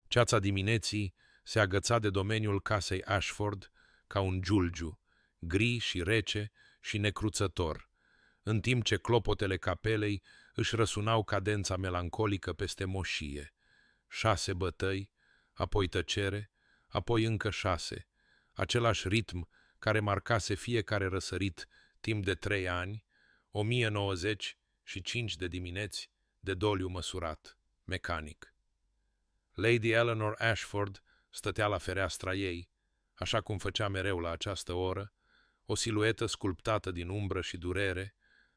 Ceața dimineții se agăța de domeniul casei Ashford ca un giulgiu, gri și rece și necruțător, în timp ce clopotele capelei își răsunau cadența melancolică peste moșie. 6 bătăi, apoi tăcere, apoi încă 6, același ritm care marcase fiecare răsărit timp de 3 ani, 1095 de dimineți de doliu măsurat, mecanic. Lady Eleanor Ashford stătea la fereastra ei, așa cum făcea mereu la această oră, o siluetă sculptată din umbră și durere,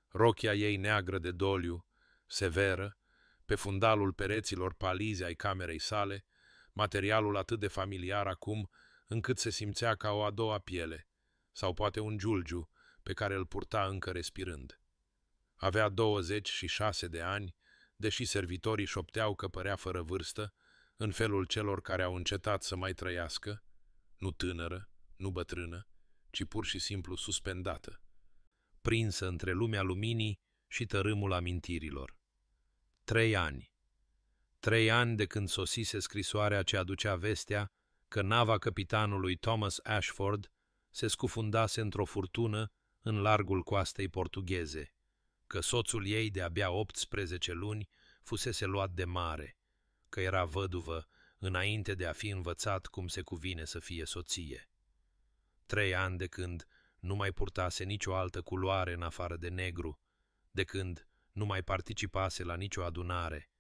rochia ei neagră de doliu, severă, pe fundalul pereților palizi ai camerei sale, materialul atât de familiar acum, încât se simțea ca o a doua piele, sau poate un giulgiu pe care îl purta încă respirând. Avea 26 de ani, deși servitorii șopteau că părea fără vârstă, în felul celor care au încetat să mai trăiască, nu tânără, nu bătrână, ci pur și simplu suspendată, prinsă între lumea luminii și tărâmul amintirilor. 3 ani. 3 ani de când sosise scrisoarea ce aducea vestea că nava capitanului Thomas Ashford se scufundase într-o furtună în largul coastei portugheze, că soțul ei de abia 18 luni fusese luat de mare, că era văduvă înainte de a fi învățat cum se cuvine să fie soție. 3 ani de când nu mai purtase nicio altă culoare în afară de negru, de când nu mai participase la nicio adunare,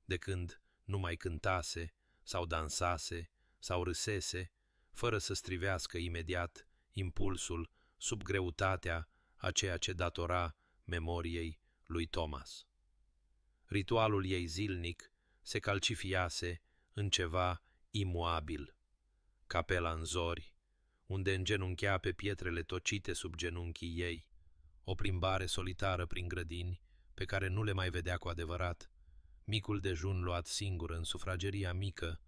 de când nu mai cântase sau dansase sau râsese, fără să strivească imediat impulsul sub greutatea a ceea ce datora memoriei lui Thomas. Ritualul ei zilnic se calcifiase în ceva imuabil, capela în zori, unde îngenunchea pe pietrele tocite sub genunchii ei, o plimbare solitară prin grădini pe care nu le mai vedea cu adevărat, micul dejun luat singur în sufrageria mică,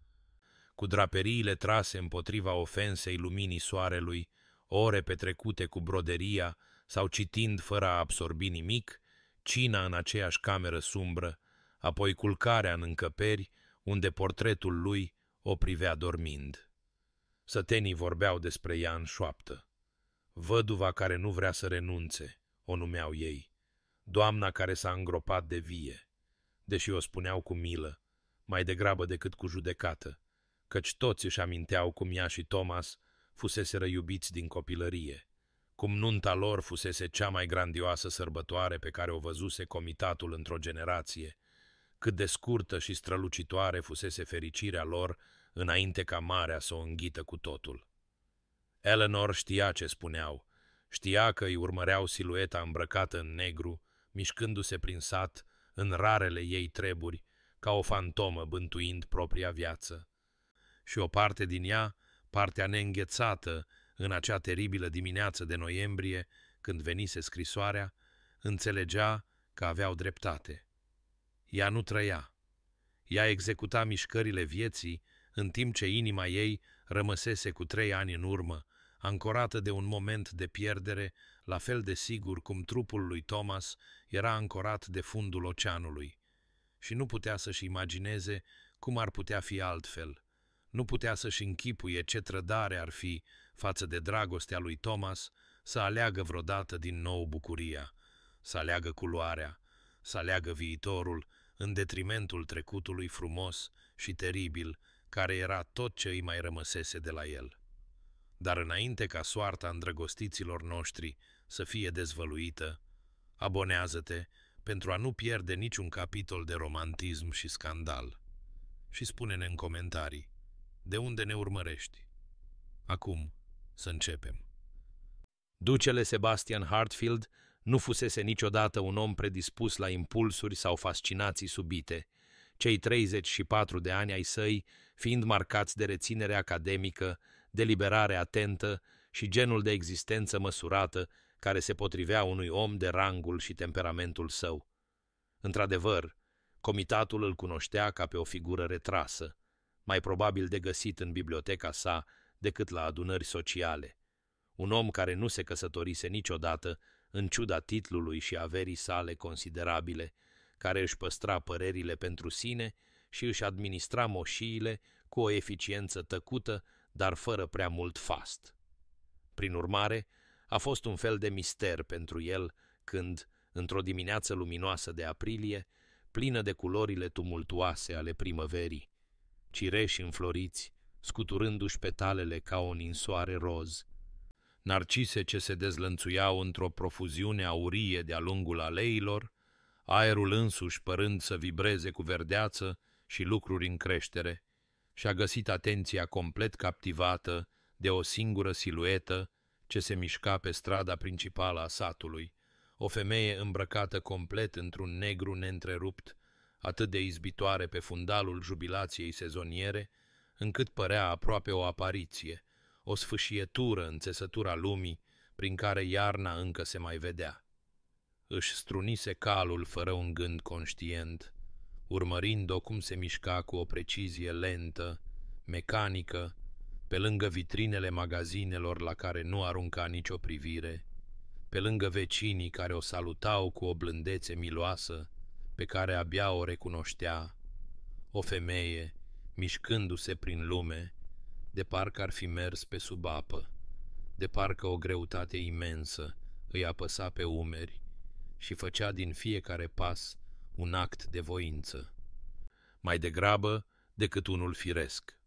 cu draperiile trase împotriva ofensei luminii soarelui, ore petrecute cu broderia sau citind fără a absorbi nimic, cina în aceeași cameră sumbră, apoi culcarea în încăperi unde portretul lui o privea dormind. Sătenii vorbeau despre ea în șoaptă. Văduva care nu vrea să renunțe, o numeau ei, doamna care s-a îngropat de vie, deși o spuneau cu milă, mai degrabă decât cu judecată, căci toți își aminteau cum ea și Thomas fuseseră iubiți din copilărie, cum nunta lor fusese cea mai grandioasă sărbătoare pe care o văzuse comitatul într-o generație, cât de scurtă și strălucitoare fusese fericirea lor înainte ca marea să o înghită cu totul. Eleanor știa ce spuneau, știa că îi urmăreau silueta îmbrăcată în negru, mișcându-se prin sat în rarele ei treburi, ca o fantomă bântuind propria viață. Și o parte din ea, partea neînghețată în acea teribilă dimineață de noiembrie, când venise scrisoarea, înțelegea că aveau dreptate. Ea nu trăia. Ea executa mișcările vieții, în timp ce inima ei rămăsese cu 3 ani în urmă, ancorată de un moment de pierdere, la fel de sigur cum trupul lui Thomas era ancorat de fundul oceanului. Și nu putea să-și imagineze cum ar putea fi altfel. Nu putea să-și închipuie ce trădare ar fi față de dragostea lui Thomas să aleagă vreodată din nou bucuria, să aleagă culoarea, să aleagă viitorul în detrimentul trecutului frumos și teribil, care era tot ce îi mai rămăsese de la el. Dar înainte ca soarta îndrăgostiților noștri să fie dezvăluită, abonează-te pentru a nu pierde niciun capitol de romantism și scandal. Și spune-ne în comentarii, de unde ne urmărești? Acum să începem. Ducele Sebastian Hartfield nu fusese niciodată un om predispus la impulsuri sau fascinații subite, cei 34 de ani ai săi fiind marcați de reținere academică, deliberare atentă și genul de existență măsurată care se potrivea unui om de rangul și temperamentul său. Într-adevăr, comitatul îl cunoștea ca pe o figură retrasă, mai probabil de găsit în biblioteca sa decât la adunări sociale. Un om care nu se căsătorise niciodată, în ciuda titlului și averii sale considerabile, care își păstra părerile pentru sine și își administra moșiile cu o eficiență tăcută, dar fără prea mult fast. Prin urmare, a fost un fel de mister pentru el când, într-o dimineață luminoasă de aprilie, plină de culorile tumultuoase ale primăverii, cireși înfloriți, scuturându-și petalele ca o ninsoare roz, narcise ce se dezlănțuiau într-o profuziune aurie de-a lungul aleilor, aerul însuși părând să vibreze cu verdeață și lucruri în creștere, și-a găsit atenția complet captivată de o singură siluetă ce se mișca pe strada principală a satului, o femeie îmbrăcată complet într-un negru neîntrerupt, atât de izbitoare pe fundalul jubilației sezoniere, încât părea aproape o apariție, o sfâșietură în țesătura lumii prin care iarna încă se mai vedea. Își strunise calul fără un gând conștient, urmărind-o cum se mișca cu o precizie lentă, mecanică, pe lângă vitrinele magazinelor la care nu arunca nicio privire, pe lângă vecinii care o salutau cu o blândețe miloasă, pe care abia o recunoștea, o femeie, mișcându-se prin lume, de parcă ar fi mers pe sub apă, de parcă o greutate imensă îi apăsa pe umeri și făcea din fiecare pas un act de voință, mai degrabă decât unul firesc.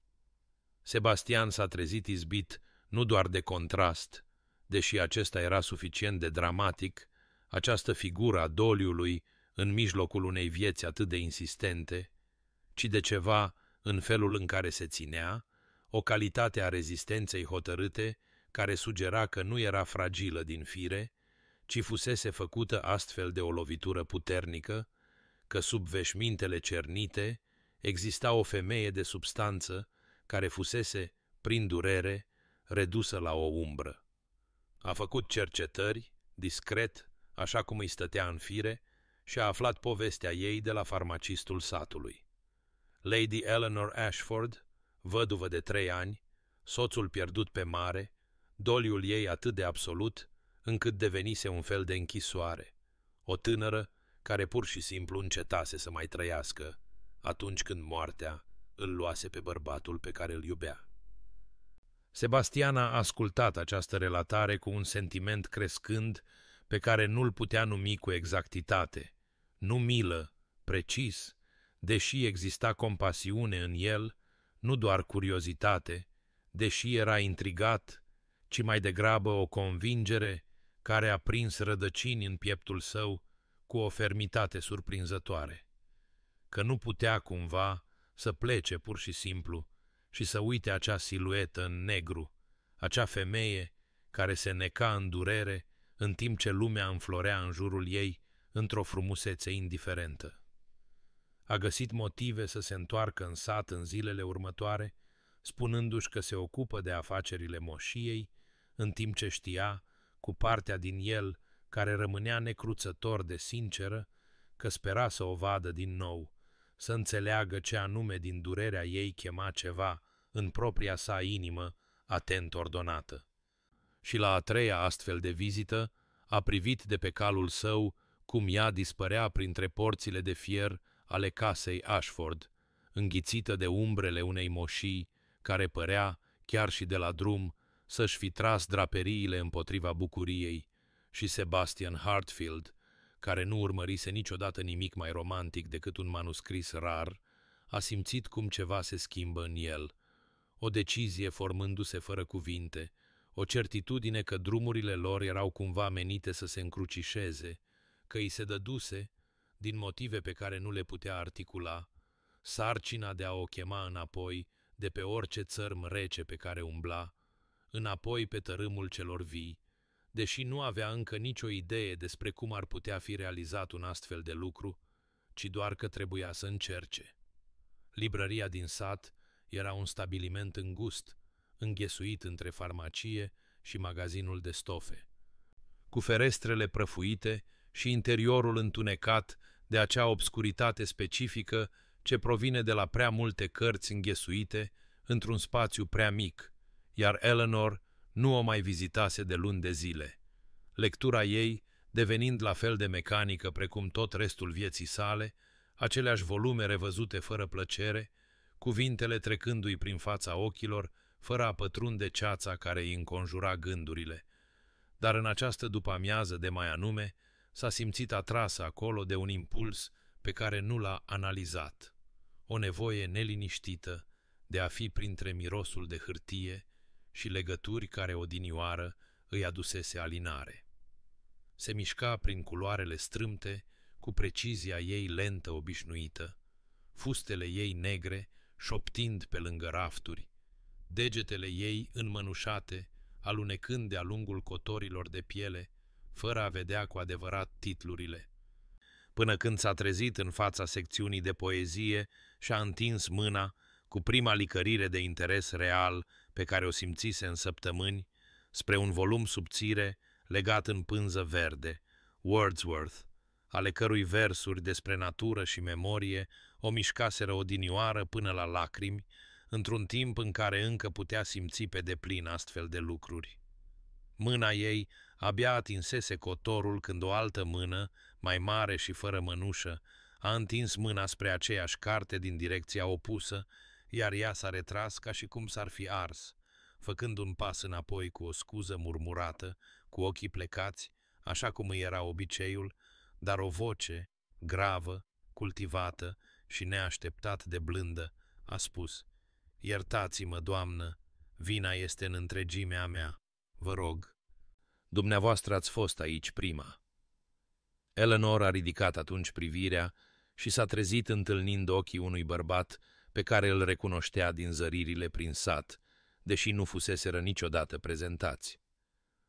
Sebastian s-a trezit izbit nu doar de contrast, deși acesta era suficient de dramatic, această figură a doliului în mijlocul unei vieți atât de insistente, ci de ceva în felul în care se ținea, o calitate a rezistenței hotărâte care sugera că nu era fragilă din fire, ci fusese făcută astfel de o lovitură puternică, că sub veșmintele cernite exista o femeie de substanță care fusese, prin durere, redusă la o umbră. A făcut cercetări, discret, așa cum îi stătea în fire, și a aflat povestea ei de la farmacistul satului. Lady Eleanor Ashford, văduvă de 3 ani, soțul pierdut pe mare, doliul ei atât de absolut, încât devenise un fel de închisoare, o tânără care pur și simplu încetase să mai trăiască atunci când moartea îl luase pe bărbatul pe care îl iubea. Sebastian a ascultat această relatare cu un sentiment crescând pe care nu-l putea numi cu exactitate, nu milă, precis, deși exista compasiune în el, nu doar curiozitate, deși era intrigat, ci mai degrabă o convingere care a prins rădăcini în pieptul său cu o fermitate surprinzătoare, că nu putea cumva să plece pur și simplu și să uite acea siluetă în negru, acea femeie care se neca în durere în timp ce lumea înflorea în jurul ei într-o frumusețe indiferentă. A găsit motive să se întoarcă în sat în zilele următoare, spunându-și că se ocupă de afacerile moșiei, în timp ce știa, cu partea din el care rămânea necruțător de sinceră, că spera să o vadă din nou, să înțeleagă ce anume din durerea ei chema ceva în propria sa inimă atent ordonată. Și la a 3-a astfel de vizită a privit de pe calul său cum ea dispărea printre porțile de fier ale casei Ashford, înghițită de umbrele unei moșii care părea, chiar și de la drum, să-și fi tras draperiile împotriva bucuriei, și Sebastian Hartfield, care nu urmărise niciodată nimic mai romantic decât un manuscris rar, a simțit cum ceva se schimbă în el, o decizie formându-se fără cuvinte, o certitudine că drumurile lor erau cumva menite să se încrucișeze, că îi se dăduse, din motive pe care nu le putea articula, sarcina de a o chema înapoi de pe orice țărm rece pe care umbla, înapoi pe tărâmul celor vii, deși nu avea încă nicio idee despre cum ar putea fi realizat un astfel de lucru, ci doar că trebuia să încerce. Librăria din sat era un stabiliment îngust, înghesuit între farmacie și magazinul de stofe, cu ferestrele prăfuite și interiorul întunecat de acea obscuritate specifică ce provine de la prea multe cărți înghesuite într-un spațiu prea mic, iar Eleanor nu o mai vizitase de luni de zile, lectura ei devenind la fel de mecanică precum tot restul vieții sale, aceleași volume revăzute fără plăcere, cuvintele trecându-i prin fața ochilor, fără a pătrunde ceața care îi înconjura gândurile. Dar în această după-amiază de mai anume, s-a simțit atrasă acolo de un impuls pe care nu l-a analizat. O nevoie neliniștită de a fi printre mirosul de hârtie și legături care odinioară îi adusese alinare. Se mișca prin culoarele strâmte, cu precizia ei lentă obișnuită, fustele ei negre șoptind pe lângă rafturi, degetele ei înmănușate, alunecând de-a lungul cotorilor de piele, fără a vedea cu adevărat titlurile. Până când s-a trezit în fața secțiunii de poezie și-a întins mâna cu prima licărire de interes real pe care o simțise în săptămâni, spre un volum subțire legat în pânză verde, Wordsworth, ale cărui versuri despre natură și memorie o mișcaseră odinioară până la lacrimi, într-un timp în care încă putea simți pe deplin astfel de lucruri. Mâna ei abia atinsese cotorul când o altă mână, mai mare și fără mănușă, a întins mâna spre aceeași carte din direcția opusă, iar ea s-a retras ca și cum s-ar fi ars, făcând un pas înapoi cu o scuză murmurată, cu ochii plecați, așa cum îi era obiceiul, dar o voce, gravă, cultivată și neașteptat de blândă, a spus: „Iertați-mă, doamnă, vina este în întregimea mea, vă rog. Dumneavoastră ați fost aici prima.” Eleanor a ridicat atunci privirea și s-a trezit întâlnind ochii unui bărbat pe care îl recunoștea din zăririle prin sat, deși nu fuseseră niciodată prezentați.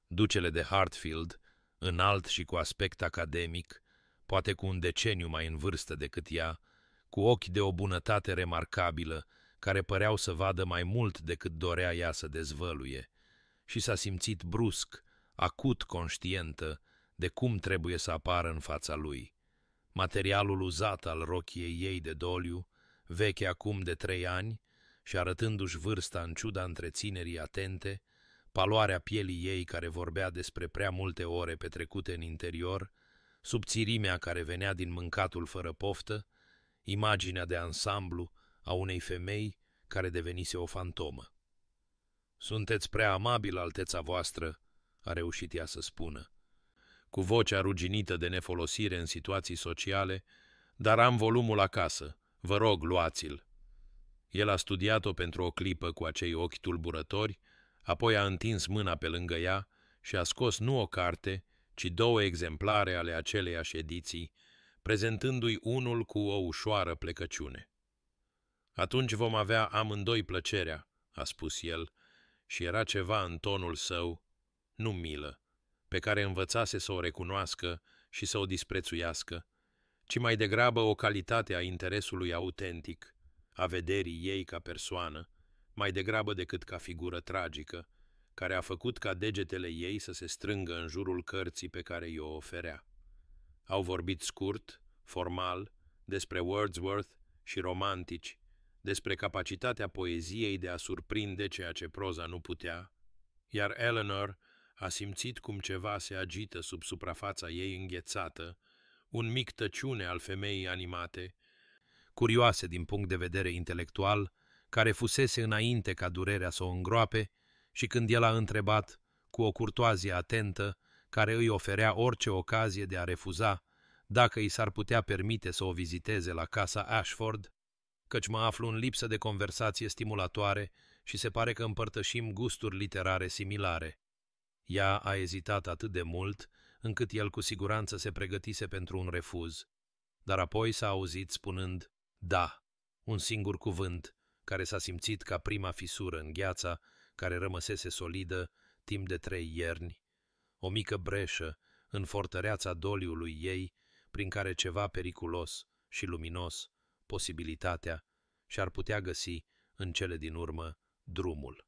Ducele de Hartfield, înalt și cu aspect academic, poate cu un deceniu mai în vârstă decât ea, cu ochi de o bunătate remarcabilă, care păreau să vadă mai mult decât dorea ea să dezvăluie, și s-a simțit brusc, acut conștientă de cum trebuie să apară în fața lui. Materialul uzat al rochiei ei de doliu, veche acum de 3 ani și arătându-și vârsta în ciuda întreținerii atente, paloarea pielii ei care vorbea despre prea multe ore petrecute în interior, subțirimea care venea din mâncatul fără poftă, imaginea de ansamblu a unei femei care devenise o fantomă. „Sunteți prea amabil, alteța voastră,” a reușit ea să spună, cu vocea ruginită de nefolosire în situații sociale, „dar am volumul acasă. Vă rog, luați-l.” El a studiat-o pentru o clipă cu acei ochi tulburători, apoi a întins mâna pe lângă ea și a scos nu o carte, ci 2 exemplare ale aceleiași ediții, prezentându-i unul cu o ușoară plecăciune. „Atunci vom avea amândoi plăcerea,” a spus el, și era ceva în tonul său, nu milă, pe care învățase să o recunoască și să o disprețuiască, ci mai degrabă o calitate a interesului autentic, a vederii ei ca persoană, mai degrabă decât ca figură tragică, care a făcut ca degetele ei să se strângă în jurul cărții pe care i-o oferea. Au vorbit scurt, formal, despre Wordsworth și romantici, despre capacitatea poeziei de a surprinde ceea ce proza nu putea, iar Eleanor a simțit cum ceva se agită sub suprafața ei înghețată, un mic tăciune al femeii animate, curioase din punct de vedere intelectual, care fusese înainte ca durerea să o îngroape, și când el a întrebat, cu o curtoazie atentă, care îi oferea orice ocazie de a refuza, dacă i s-ar putea permite să o viziteze la casa Ashford, căci mă aflu în lipsă de conversație stimulatoare și se pare că împărtășim gusturi literare similare. Ea a ezitat atât de mult, încât el cu siguranță se pregătise pentru un refuz, dar apoi s-a auzit spunând „da”, un singur cuvânt, care s-a simțit ca prima fisură în gheața, care rămăsese solidă timp de 3 ierni, o mică breșă în fortăreața doliului ei, prin care ceva periculos și luminos, posibilitatea, și-ar putea găsi în cele din urmă drumul.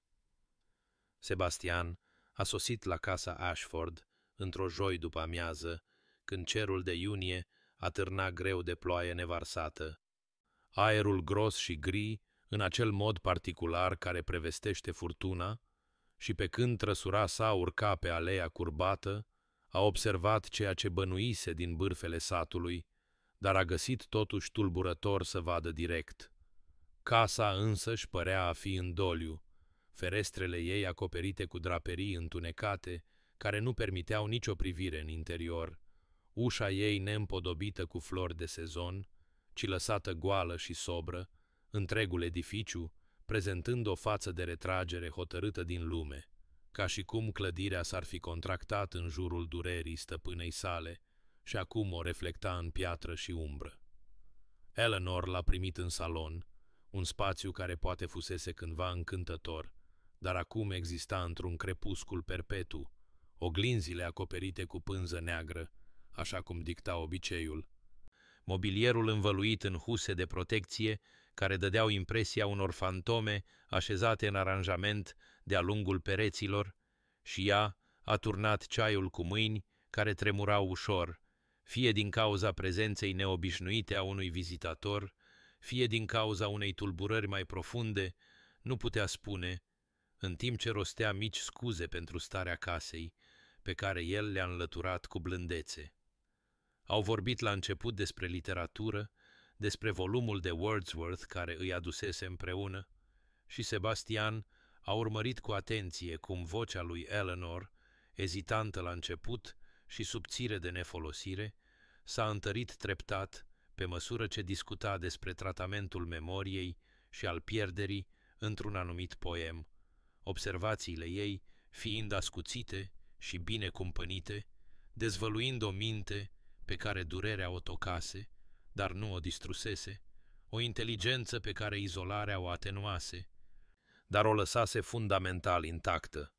Sebastian a sosit la casa Ashford într-o joi după amiază, când cerul de iunie atârna greu de ploaie nevarsată. Aerul gros și gri, în acel mod particular care prevestește furtuna, și pe când trăsura sa urca pe aleea curbată, a observat ceea ce bănuise din bârfele satului, dar a găsit totuși tulburător să vadă direct. Casa însăși părea a fi în doliu, ferestrele ei acoperite cu draperii întunecate, care nu permiteau nicio privire în interior, ușa ei neîmpodobită cu flori de sezon, ci lăsată goală și sobră, întregul edificiu, prezentând o față de retragere hotărâtă din lume, ca și cum clădirea s-ar fi contractat în jurul durerii stăpânei sale și acum o reflecta în piatră și umbră. Eleanor l-a primit în salon, un spațiu care poate fusese cândva încântător, dar acum exista într-un crepuscul perpetu, oglinzile acoperite cu pânză neagră, așa cum dicta obiceiul. Mobilierul învăluit în huse de protecție, care dădeau impresia unor fantome așezate în aranjament de-a lungul pereților, și ea a turnat ceaiul cu mâini care tremurau ușor, fie din cauza prezenței neobișnuite a unui vizitator, fie din cauza unei tulburări mai profunde, nu putea spune, în timp ce rostea mici scuze pentru starea casei, pe care el le-a înlăturat cu blândețe. Au vorbit la început despre literatură, despre volumul de Wordsworth care îi adusese împreună, și Sebastian a urmărit cu atenție cum vocea lui Eleanor, ezitantă la început și subțire de nefolosire, s-a întărit treptat pe măsură ce discuta despre tratamentul memoriei și al pierderii într-un anumit poem, observațiile ei fiind ascuțite și bine cumpănite, dezvăluind o minte pe care durerea o tocase, dar nu o distrusese, o inteligență pe care izolarea o atenuase, dar o lăsase fundamental intactă.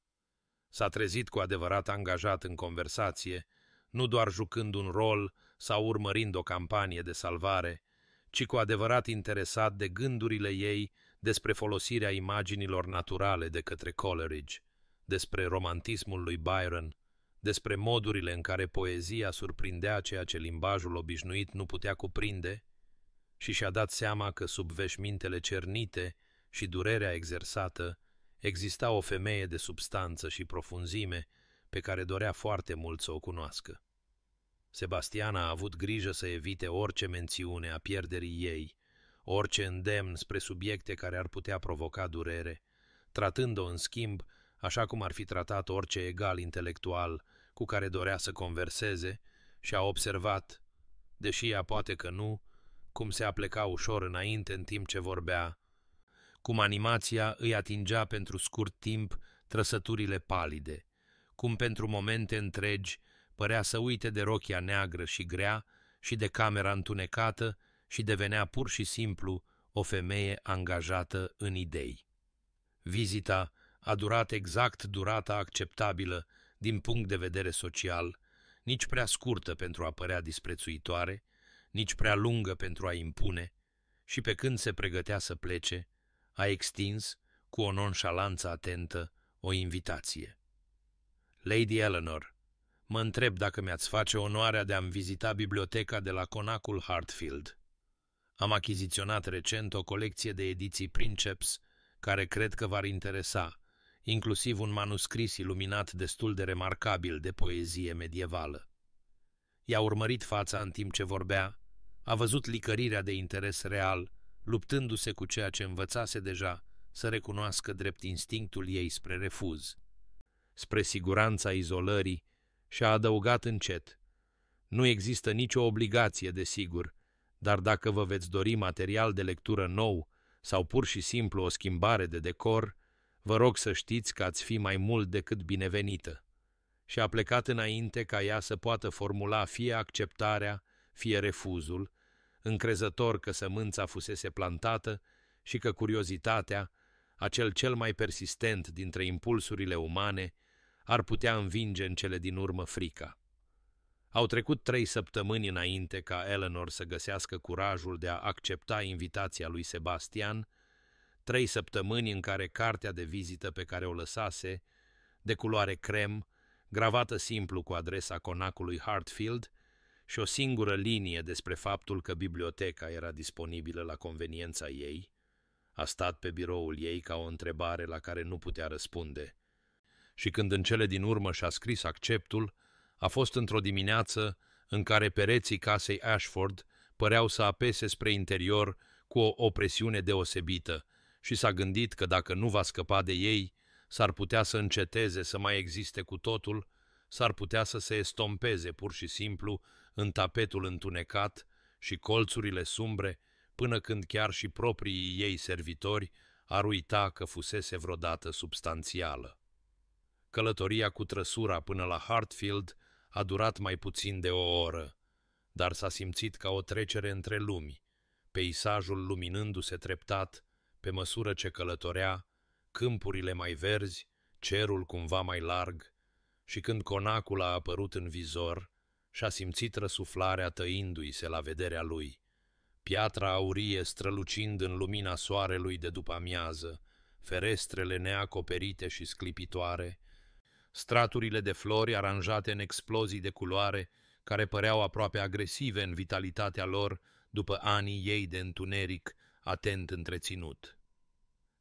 S-a trezit cu adevărat angajat în conversație, nu doar jucând un rol sau urmărind o campanie de salvare, ci cu adevărat interesat de gândurile ei despre folosirea imaginilor naturale de către Coleridge, despre romantismul lui Byron, despre modurile în care poezia surprindea ceea ce limbajul obișnuit nu putea cuprinde, și și-a dat seama că sub veșmintele cernite și durerea exersată exista o femeie de substanță și profunzime pe care dorea foarte mult să o cunoască. Sebastian a avut grijă să evite orice mențiune a pierderii ei, orice îndemn spre subiecte care ar putea provoca durere, tratând-o în schimb așa cum ar fi tratat orice egal intelectual cu care dorea să converseze, și a observat, deși ea poate că nu, cum se apleca ușor înainte în timp ce vorbea, cum animația îi atingea pentru scurt timp trăsăturile palide, cum pentru momente întregi părea să uite de rochia neagră și grea și de camera întunecată și devenea pur și simplu o femeie angajată în idei. Vizita a durat exact durata acceptabilă din punct de vedere social, nici prea scurtă pentru a părea disprețuitoare, nici prea lungă pentru a impune, și pe când se pregătea să plece, a extins, cu o nonșalanță atentă, o invitație. Lady Eleanor, mă întreb dacă mi-ați face onoarea de a-mi vizita biblioteca de la conacul Hartfield. Am achiziționat recent o colecție de ediții Princeps care cred că v-ar interesa, inclusiv un manuscris iluminat destul de remarcabil de poezie medievală. I-a urmărit fața în timp ce vorbea, a văzut licărirea de interes real, luptându-se cu ceea ce învățase deja să recunoască drept instinctul ei spre refuz, spre siguranța izolării, și a adăugat încet: nu există nicio obligație, desigur, dar dacă vă veți dori material de lectură nou sau pur și simplu o schimbare de decor, vă rog să știți că ați fi mai mult decât binevenită. Și a plecat înainte ca ea să poată formula fie acceptarea, fie refuzul, încrezător că sămânța fusese plantată și că curiozitatea, acel cel mai persistent dintre impulsurile umane, ar putea învinge în cele din urmă frica. Au trecut 3 săptămâni înainte ca Eleanor să găsească curajul de a accepta invitația lui Sebastian, 3 săptămâni în care cartea de vizită pe care o lăsase, de culoare crem, gravată simplu cu adresa conacului Hartfield, și o singură linie despre faptul că biblioteca era disponibilă la conveniența ei, a stat pe biroul ei ca o întrebare la care nu putea răspunde. Și când în cele din urmă și-a scris acceptul, a fost într-o dimineață în care pereții casei Ashford păreau să apese spre interior cu o opresiune deosebită și s-a gândit că dacă nu va scăpa de ei, s-ar putea să înceteze să mai existe cu totul, s-ar putea să se estompeze pur și simplu în tapetul întunecat și colțurile sumbre, până când chiar și proprii ei servitori ar uita că fusese vreodată substanțială. Călătoria cu trăsura până la Hartfield a durat mai puțin de o oră, dar s-a simțit ca o trecere între lumi, peisajul luminându-se treptat pe măsură ce călătorea, câmpurile mai verzi, cerul cumva mai larg, și când conacul a apărut în vizor, și-a simțit răsuflarea tăindu-i se la vederea lui, piatra aurie strălucind în lumina soarelui de după amiază, ferestrele neacoperite și sclipitoare, straturile de flori aranjate în explozii de culoare care păreau aproape agresive în vitalitatea lor după anii ei de întuneric atent întreținut.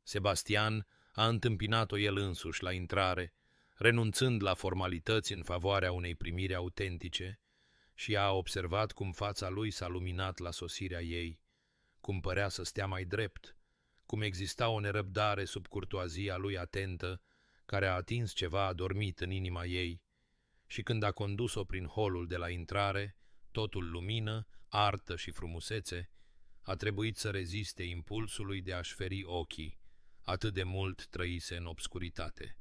Sebastian a întâmpinat-o el însuși la intrare, renunțând la formalități în favoarea unei primiri autentice, și a observat cum fața lui s-a luminat la sosirea ei, cum părea să stea mai drept, cum exista o nerăbdare sub curtoazia lui atentă, care a atins ceva adormit în inima ei, și când a condus-o prin holul de la intrare, totul lumină, artă și frumusețe, a trebuit să reziste impulsului de a-și feri ochii, atât de mult trăise în obscuritate.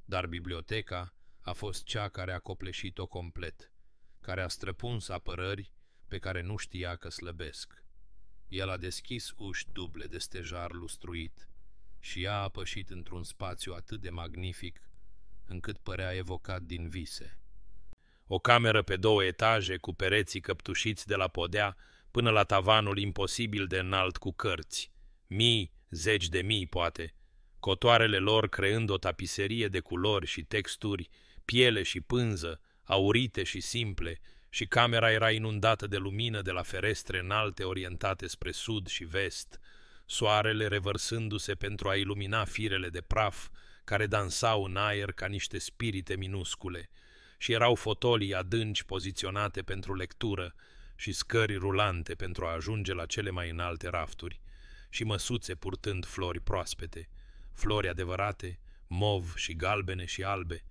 Dar biblioteca a fost cea care a copleșit-o complet, care a străpuns apărări pe care nu știa că slăbesc. El a deschis uși duble de stejar lustruit și ea a pășit într-un spațiu atât de magnific, încât părea evocat din vise. O cameră pe 2 etaje, cu pereții căptușiți de la podea până la tavanul imposibil de înalt cu cărți, mii, zeci de mii poate, cotoarele lor creând o tapiserie de culori și texturi, piele și pânză, aurite și simple, și camera era inundată de lumină de la ferestre înalte orientate spre sud și vest, soarele revărsându-se pentru a ilumina firele de praf care dansau în aer ca niște spirite minuscule, și erau fotolii adânci poziționate pentru lectură și scări rulante pentru a ajunge la cele mai înalte rafturi, și măsuțe purtând flori proaspete, flori adevărate, mov și galbene și albe,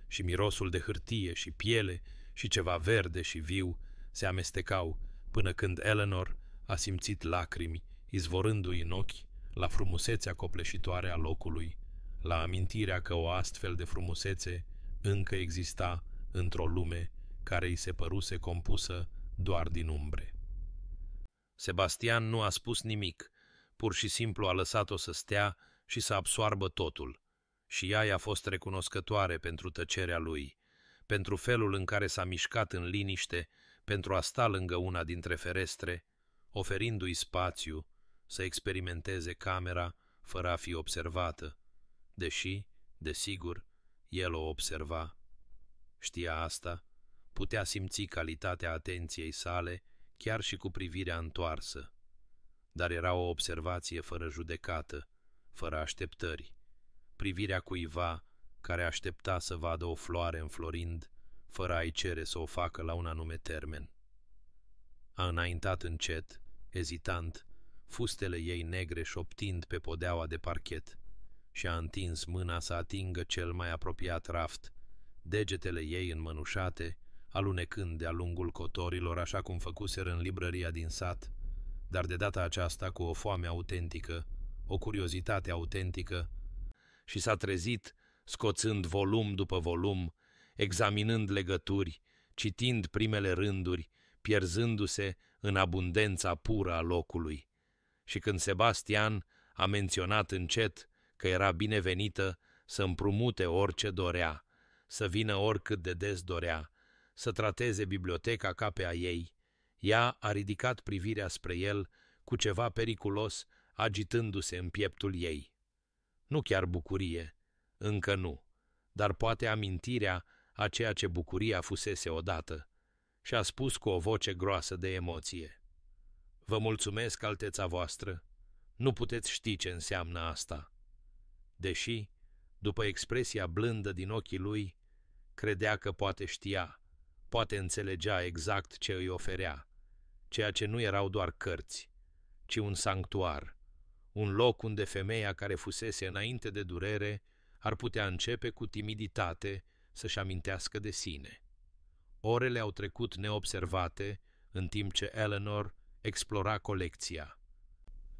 și mirosul de hârtie și piele și ceva verde și viu se amestecau, până când Eleanor a simțit lacrimi izvorându-i în ochi la frumusețea copleșitoare a locului, la amintirea că o astfel de frumusețe încă exista într-o lume care îi se păruse compusă doar din umbre. Sebastian nu a spus nimic, pur și simplu a lăsat-o să stea și să absoarbă totul, și ea i-a fost recunoscătoare pentru tăcerea lui, pentru felul în care s-a mișcat în liniște pentru a sta lângă una dintre ferestre, oferindu-i spațiu să experimenteze camera fără a fi observată, deși, desigur, el o observa. Știa asta, putea simți calitatea atenției sale chiar și cu privirea întoarsă, dar era o observație fără judecată, fără așteptări, privirea cuiva care aștepta să vadă o floare înflorind, fără a-i cere să o facă la un anume termen. A înaintat încet, ezitant, fustele ei negre șoptind pe podeaua de parchet, și a întins mâna să atingă cel mai apropiat raft, degetele ei înmănușate, alunecând de-a lungul cotorilor așa cum făcuseră în librăria din sat, dar de data aceasta cu o foame autentică, o curiozitate autentică, și s-a trezit, scoțând volum după volum, examinând legături, citind primele rânduri, pierzându-se în abundența pură a locului. Și când Sebastian a menționat încet că era binevenită să împrumute orice dorea, să vină oricât de des dorea, să trateze biblioteca ca pe a ei, ea a ridicat privirea spre el cu ceva periculos agitându-se în pieptul ei. Nu chiar bucurie, încă nu, dar poate amintirea a ceea ce bucuria fusese odată, și a spus cu o voce groasă de emoție: "Vă mulțumesc, alteța voastră, nu puteți ști ce înseamnă asta." Deși, după expresia blândă din ochii lui, credea că poate știa, poate înțelegea exact ce îi oferea, ceea ce nu erau doar cărți, ci un sanctuar, un loc unde femeia care fusese înainte de durere ar putea începe cu timiditate să-și amintească de sine. Orele au trecut neobservate, în timp ce Eleanor explora colecția.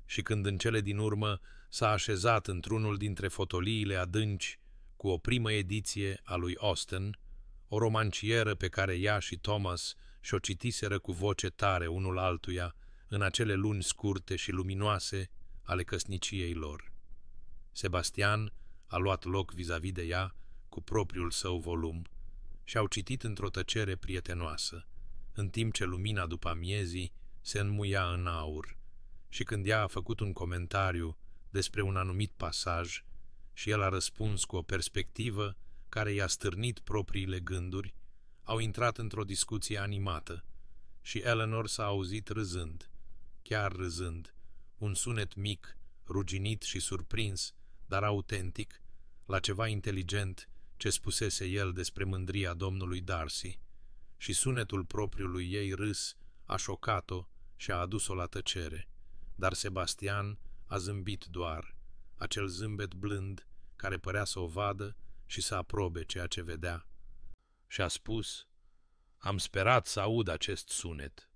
Și când în cele din urmă s-a așezat într-unul dintre fotoliile adânci cu o primă ediție a lui Austen, o romancieră pe care ea și Thomas și-o citiseră cu voce tare unul altuia în acele luni scurte și luminoase ale căsniciei lor. Sebastian a luat loc vis-a-vis de ea cu propriul său volum și au citit într-o tăcere prietenoasă, în timp ce lumina după amiezii se înmuia în aur, și când ea a făcut un comentariu despre un anumit pasaj și el a răspuns cu o perspectivă care i-a stârnit propriile gânduri, au intrat într-o discuție animată și Eleanor s-a auzit râzând, chiar râzând, un sunet mic, ruginit și surprins, dar autentic, la ceva inteligent ce spusese el despre mândria domnului Darcy, și sunetul propriului ei râs a șocat-o și a adus-o la tăcere, dar Sebastian a zâmbit doar, acel zâmbet blând care părea să o vadă și să aprobe ceea ce vedea. Și a spus: "Am sperat să aud acest sunet."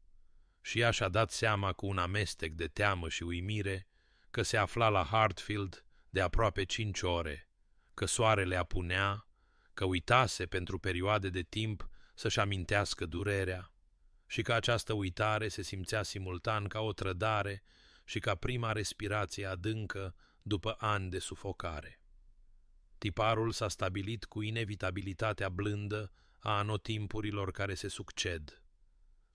Și ea și-a dat seama cu un amestec de teamă și uimire că se afla la Hartfield de aproape 5 ore, că soarele apunea, că uitase pentru perioade de timp să-și amintească durerea și că această uitare se simțea simultan ca o trădare și ca prima respirație adâncă după ani de sufocare. Tiparul s-a stabilit cu inevitabilitatea blândă a anotimpurilor care se succed.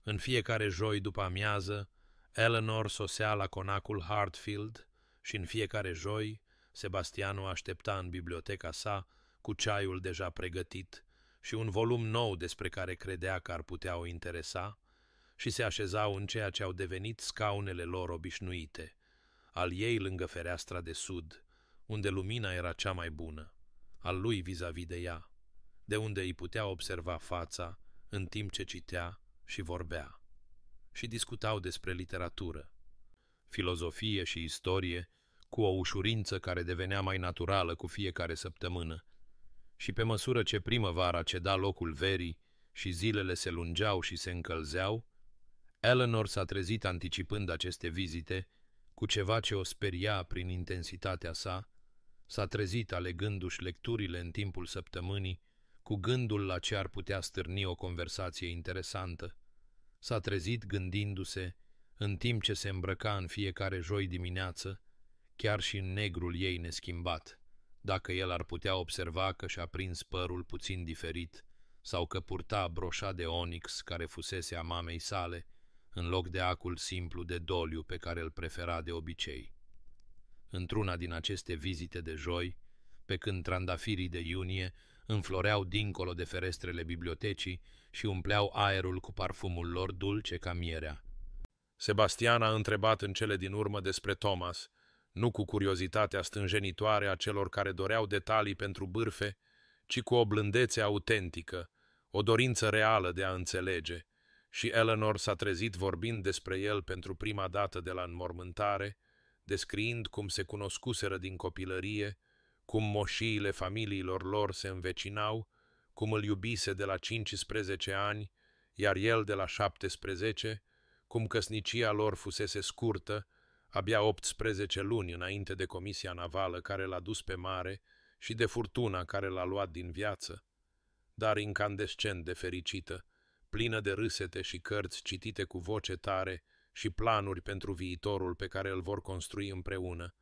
În fiecare joi după amiază, Eleanor sosea la conacul Hartfield și în fiecare joi Sebastian o aștepta în biblioteca sa cu ceaiul deja pregătit și un volum nou despre care credea că ar putea o interesa, și se așezau în ceea ce au devenit scaunele lor obișnuite, al ei lângă fereastra de sud, unde lumina era cea mai bună, al lui vis-a-vis de ea, de unde îi putea observa fața în timp ce citea și vorbea. Și discutau despre literatură, filozofie și istorie, cu o ușurință care devenea mai naturală cu fiecare săptămână. Și pe măsură ce primăvara ceda locul verii și zilele se lungeau și se încălzeau, Eleanor s-a trezit anticipând aceste vizite cu ceva ce o speria prin intensitatea sa, s-a trezit alegându-și lecturile în timpul săptămânii cu gândul la ce ar putea stârni o conversație interesantă, s-a trezit gândindu-se, în timp ce se îmbrăca în fiecare joi dimineață, chiar și în negrul ei neschimbat, dacă el ar putea observa că și-a prins părul puțin diferit sau că purta broșa de onix care fusese a mamei sale, în loc de acul simplu de doliu pe care îl prefera de obicei. Într-una din aceste vizite de joi, pe când trandafirii de iunie înfloreau dincolo de ferestrele bibliotecii și umpleau aerul cu parfumul lor dulce ca mierea, Sebastian a întrebat în cele din urmă despre Thomas, nu cu curiozitatea stânjenitoare a celor care doreau detalii pentru bârfe, ci cu o blândețe autentică, o dorință reală de a înțelege, și Eleanor s-a trezit vorbind despre el pentru prima dată de la înmormântare, descriind cum se cunoscuseră din copilărie, cum moșiile familiilor lor se învecinau, cum îl iubise de la 15 ani, iar el de la 17, cum căsnicia lor fusese scurtă, abia 18 luni înainte de comisia navală care l-a dus pe mare și de furtuna care l-a luat din viață, dar incandescent de fericită, plină de râsete și cărți citite cu voce tare și planuri pentru viitorul pe care îl vor construi împreună,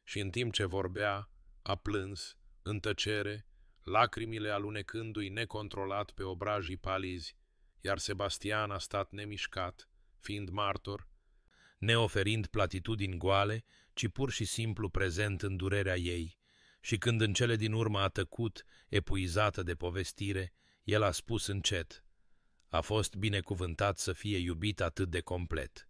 și în timp ce vorbea, a plâns, în tăcere, lacrimile alunecându-i necontrolat pe obrajii palizi, iar Sebastian a stat nemișcat, fiind martor, neoferind platitudini goale, ci pur și simplu prezent în durerea ei, și când în cele din urmă a tăcut, epuizată de povestire, el a spus încet: "A fost binecuvântat să fie iubit atât de complet."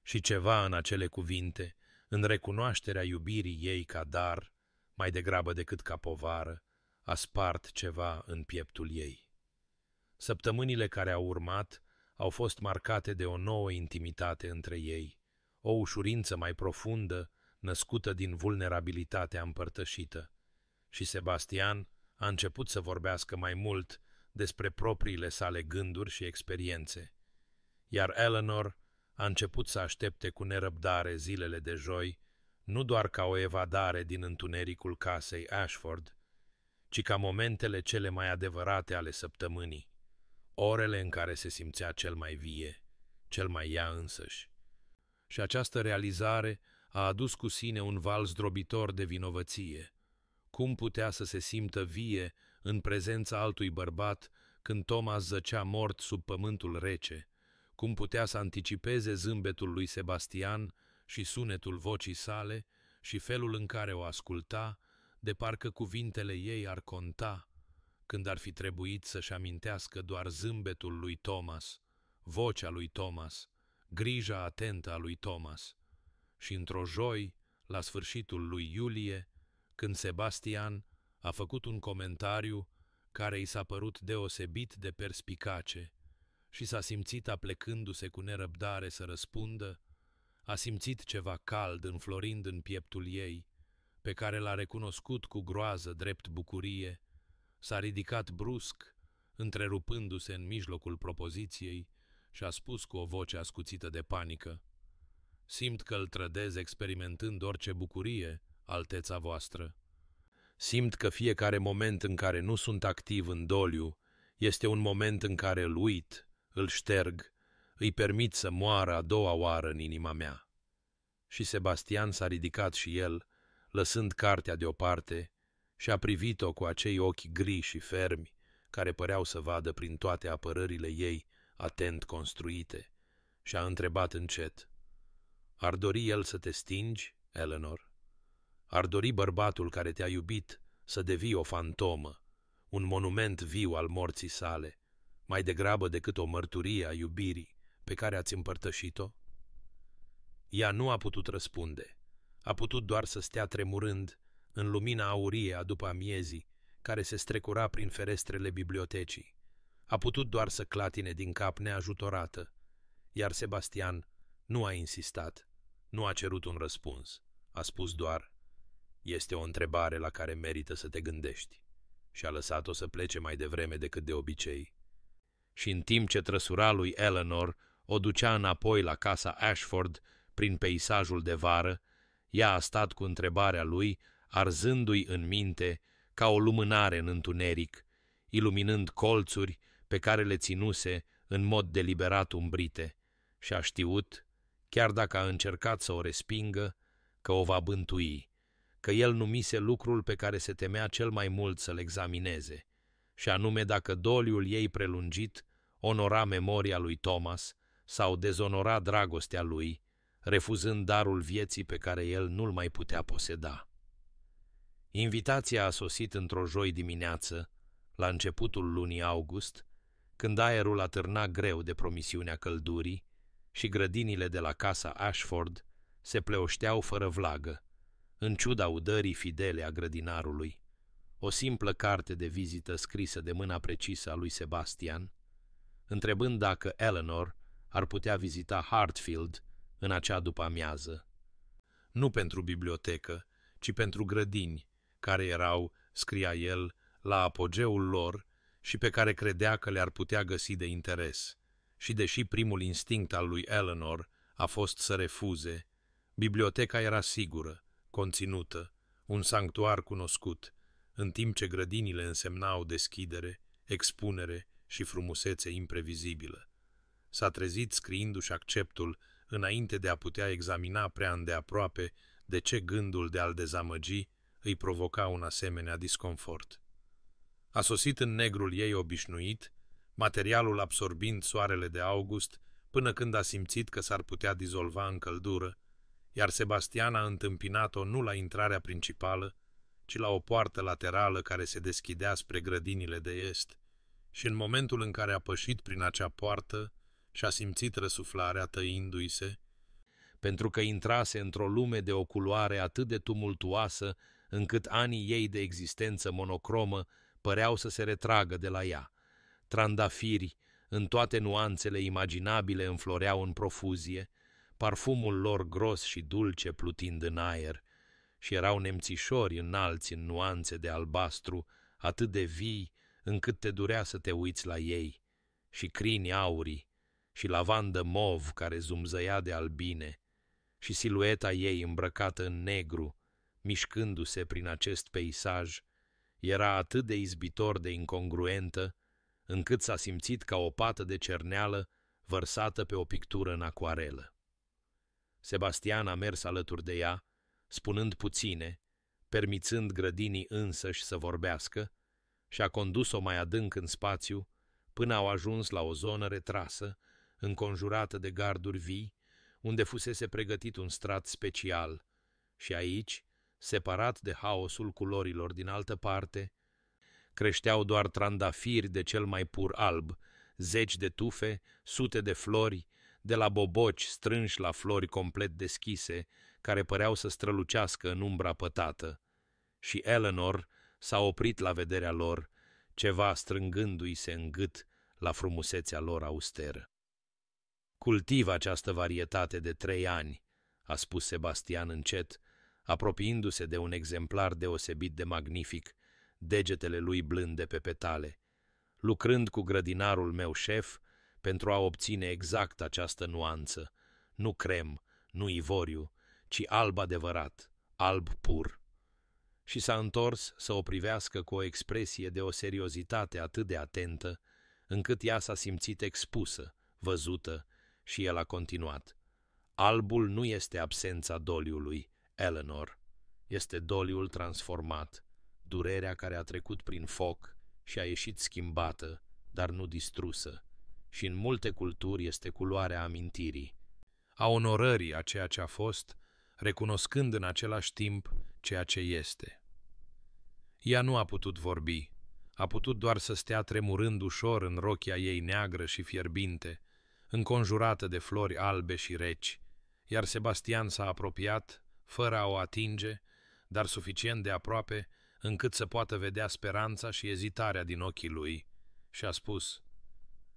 Și ceva în acele cuvinte, în recunoașterea iubirii ei ca dar, mai degrabă decât ca povară, a spart ceva în pieptul ei. Săptămânile care au urmat au fost marcate de o nouă intimitate între ei, o ușurință mai profundă, născută din vulnerabilitatea împărtășită. Și Sebastian a început să vorbească mai mult despre propriile sale gânduri și experiențe, iar Eleanor a început să aștepte cu nerăbdare zilele de joi, nu doar ca o evadare din întunericul casei Ashford, ci ca momentele cele mai adevărate ale săptămânii, orele în care se simțea cel mai vie, cel mai ea însăși. Și această realizare a adus cu sine un val zdrobitor de vinovăție. Cum putea să se simtă vie în prezența altui bărbat când Thomas zăcea mort sub pământul rece? Cum putea să anticipeze zâmbetul lui Sebastian și sunetul vocii sale și felul în care o asculta, de parcă cuvintele ei ar conta, când ar fi trebuit să-și amintească doar zâmbetul lui Thomas, vocea lui Thomas, grija atentă a lui Thomas. Și într-o joi, la sfârșitul lui iulie, când Sebastian a făcut un comentariu care i s-a părut deosebit de perspicace și s-a simțit aplecându-se cu nerăbdare să răspundă, a simțit ceva cald înflorind în pieptul ei, pe care l-a recunoscut cu groază drept bucurie, s-a ridicat brusc, întrerupându-se în mijlocul propoziției și a spus cu o voce ascuțită de panică: "Simt că îl trădez experimentând orice bucurie, alteța voastră. Simt că fiecare moment în care nu sunt activ în doliu este un moment în care îl uit, îl șterg, îi permit să moară a doua oară în inima mea." Și Sebastian s-a ridicat și el, lăsând cartea deoparte, și a privit-o cu acei ochi gri și fermi, care păreau să vadă prin toate apărările ei atent construite, și a întrebat încet: "Ar dori el să te stingi, Eleanor? Ar dori bărbatul care te-a iubit să devii o fantomă, un monument viu al morții sale, mai degrabă decât o mărturie a iubirii pe care ați împărtășit-o?" Ea nu a putut răspunde. A putut doar să stea tremurând în lumina aurie a după amiezii, care se strecura prin ferestrele bibliotecii. A putut doar să clatine din cap neajutorată, iar Sebastian nu a insistat, nu a cerut un răspuns. A spus doar: "Este o întrebare la care merită să te gândești." Și a lăsat-o să plece mai devreme decât de obicei. Și în timp ce trăsura lui Eleanor o ducea înapoi la casa Ashford prin peisajul de vară, ea a stat cu întrebarea lui, arzându-i în minte ca o lumânare în întuneric, iluminând colțuri pe care le ținuse în mod deliberat umbrite, și a știut, chiar dacă a încercat să o respingă, că o va bântui, că el numise lucrul pe care se temea cel mai mult să-l examineze, și anume dacă doliul ei prelungit onora memoria lui Thomas sau dezonora dragostea lui, refuzând darul vieții pe care el nu-l mai putea poseda. Invitația a sosit într-o joi dimineață, la începutul lunii august, când aerul atârna greu de promisiunea căldurii și grădinile de la casa Ashford se pleoșteau fără vlagă, în ciuda udării fidele a grădinarului. O simplă carte de vizită scrisă de mâna precisă a lui Sebastian, întrebând dacă Eleanor ar putea vizita Hartfield în acea după-amiază. Nu pentru bibliotecă, ci pentru grădini, care erau, scria el, la apogeul lor și pe care credea că le-ar putea găsi de interes. Și deși primul instinct al lui Eleanor a fost să refuze, biblioteca era sigură, conținută, un sanctuar cunoscut, în timp ce grădinile însemnau deschidere, expunere și frumusețe imprevizibilă. S-a trezit scriindu-și acceptul înainte de a putea examina prea îndeaproape de ce gândul de a-l dezamăgi îi provoca un asemenea disconfort. A sosit în negrul ei obișnuit, materialul absorbind soarele de august, până când a simțit că s-ar putea dizolva în căldură, iar Sebastian a întâmpinat-o nu la intrarea principală, ci la o poartă laterală care se deschidea spre grădinile de est, și în momentul în care a pășit prin acea poartă și-a simțit răsuflarea tăindu-i se, pentru că intrase într-o lume de o culoare atât de tumultuoasă, încât anii ei de existență monocromă păreau să se retragă de la ea. Trandafiri, în toate nuanțele imaginabile, înfloreau în profuzie, parfumul lor gros și dulce plutind în aer, și erau nemțișori înalți în nuanțe de albastru, atât de vii, încât te durea să te uiți la ei, și crini aurii, și lavandă mov care zumzăia de albine, și silueta ei îmbrăcată în negru, mișcându-se prin acest peisaj, era atât de izbitor de incongruentă, încât s-a simțit ca o pată de cerneală vărsată pe o pictură în acuarelă. Sebastian a mers alături de ea, spunând puține, permițând grădinii însăși să vorbească, și a condus-o mai adânc în spațiu, până au ajuns la o zonă retrasă, înconjurată de garduri vii, unde fusese pregătit un strat special, și aici, separat de haosul culorilor din altă parte, creșteau doar trandafiri de cel mai pur alb, zeci de tufe, sute de flori, de la boboci strânși la flori complet deschise, care păreau să strălucească în umbra pătată. Și Eleanor s-a oprit la vederea lor, ceva strângându-i se în gât la frumusețea lor austeră. Cultiv această varietate de 3 ani, a spus Sebastian încet, apropiindu-se de un exemplar deosebit de magnific, degetele lui blânde pe petale, lucrând cu grădinarul meu șef pentru a obține exact această nuanță, nu crem, nu ivoriu, ci alb adevărat, alb pur. Și s-a întors să o privească cu o expresie de o seriozitate atât de atentă, încât ea s-a simțit expusă, văzută, și el a continuat. Albul nu este absența doliului, Eleanor, este doliul transformat, durerea care a trecut prin foc și a ieșit schimbată, dar nu distrusă, și în multe culturi este culoarea amintirii, a onorării a ceea ce a fost, recunoscând în același timp ceea ce este. Ea nu a putut vorbi, a putut doar să stea tremurând ușor în rochia ei neagră și fierbinte, înconjurată de flori albe și reci, iar Sebastian s-a apropiat, fără a o atinge, dar suficient de aproape încât să poată vedea speranța și ezitarea din ochii lui, și a spus: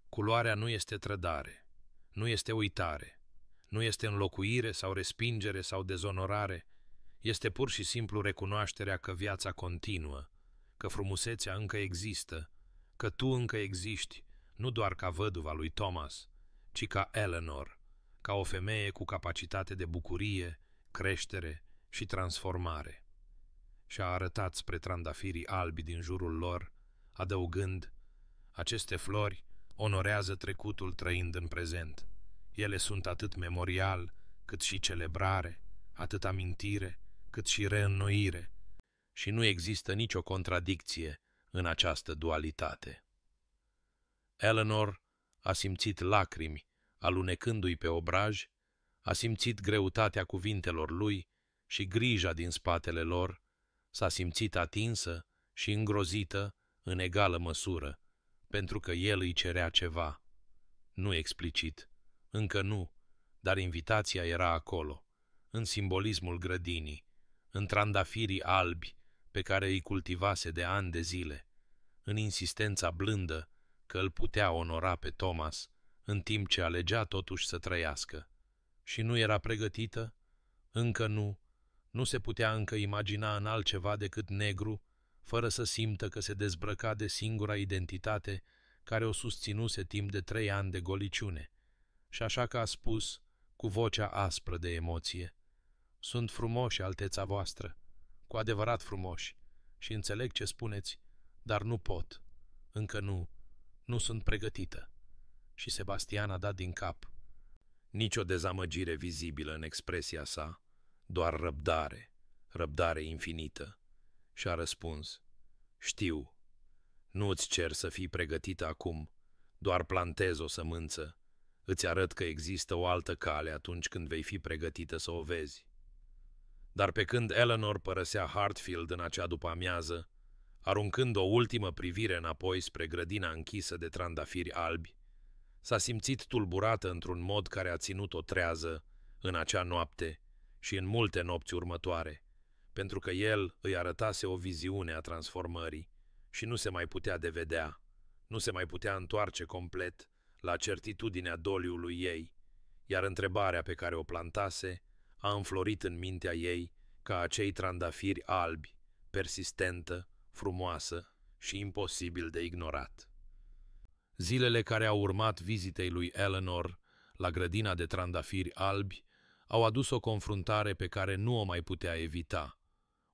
culoarea nu este trădare, nu este uitare, nu este înlocuire sau respingere sau dezonorare, este pur și simplu recunoașterea că viața continuă, că frumusețea încă există, că tu încă existi, nu doar ca văduva lui Thomas, ci ca Eleanor, ca o femeie cu capacitate de bucurie, creștere și transformare. Și a arătat spre trandafirii albi din jurul lor, adăugând: aceste flori onorează trecutul trăind în prezent. Ele sunt atât memorial, cât și celebrare, atât amintire, cât și reînnoire, și nu există nicio contradicție în această dualitate. Eleanor a simțit lacrimi alunecându-i pe obraj, a simțit greutatea cuvintelor lui și grija din spatele lor, s-a simțit atinsă și îngrozită în egală măsură, pentru că el îi cerea ceva. Nu explicit, încă nu, dar invitația era acolo, în simbolismul grădinii, în trandafirii albi pe care îi cultivase de ani de zile, în insistența blândă că îl putea onora pe Thomas, în timp ce alegea totuși să trăiască. Și nu era pregătită? Încă nu. Nu se putea încă imagina în altceva decât negru, fără să simtă că se dezbrăca de singura identitate care o susținuse timp de 3 ani de goliciune. Și așa că a spus, cu vocea aspră de emoție: sunt frumoși, alteța voastră, cu adevărat frumoși, și înțeleg ce spuneți, dar nu pot. Încă nu sunt pregătită. Și Sebastian a dat din cap. Nici o dezamăgire vizibilă în expresia sa, doar răbdare, răbdare infinită. Și a răspuns: știu, nu îți cer să fii pregătită acum, doar plantez o sămânță, îți arăt că există o altă cale atunci când vei fi pregătită să o vezi. Dar pe când Eleanor părăsea Hartfield în acea după-amiază, aruncând o ultimă privire înapoi spre grădina închisă de trandafiri albi, s-a simțit tulburată într-un mod care a ținut-o trează în acea noapte și în multe nopți următoare, pentru că el îi arătase o viziune a transformării și nu se mai putea devedea, nu se mai putea întoarce complet la certitudinea doliului ei, iar întrebarea pe care o plantase a înflorit în mintea ei ca acei trandafiri albi, persistentă, frumoasă și imposibil de ignorat. Zilele care au urmat vizitei lui Eleanor la grădina de trandafiri albi au adus o confruntare pe care nu o mai putea evita,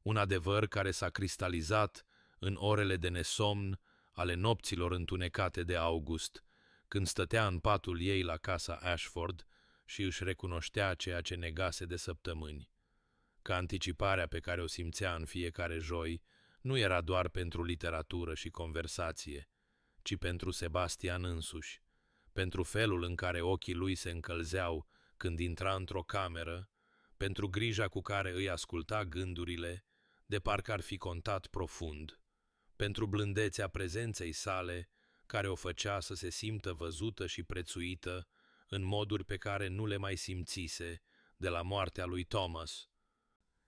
un adevăr care s-a cristalizat în orele de nesomn ale nopților întunecate de august, când stătea în patul ei la casa Ashford și își recunoștea ceea ce negase de săptămâni. Că anticiparea pe care o simțea în fiecare joi nu era doar pentru literatură și conversație, ci pentru Sebastian însuși, pentru felul în care ochii lui se încălzeau când intra într-o cameră, pentru grija cu care îi asculta gândurile, de parcă ar fi contat profund, pentru blândețea prezenței sale, care o făcea să se simtă văzută și prețuită în moduri pe care nu le mai simțise de la moartea lui Thomas.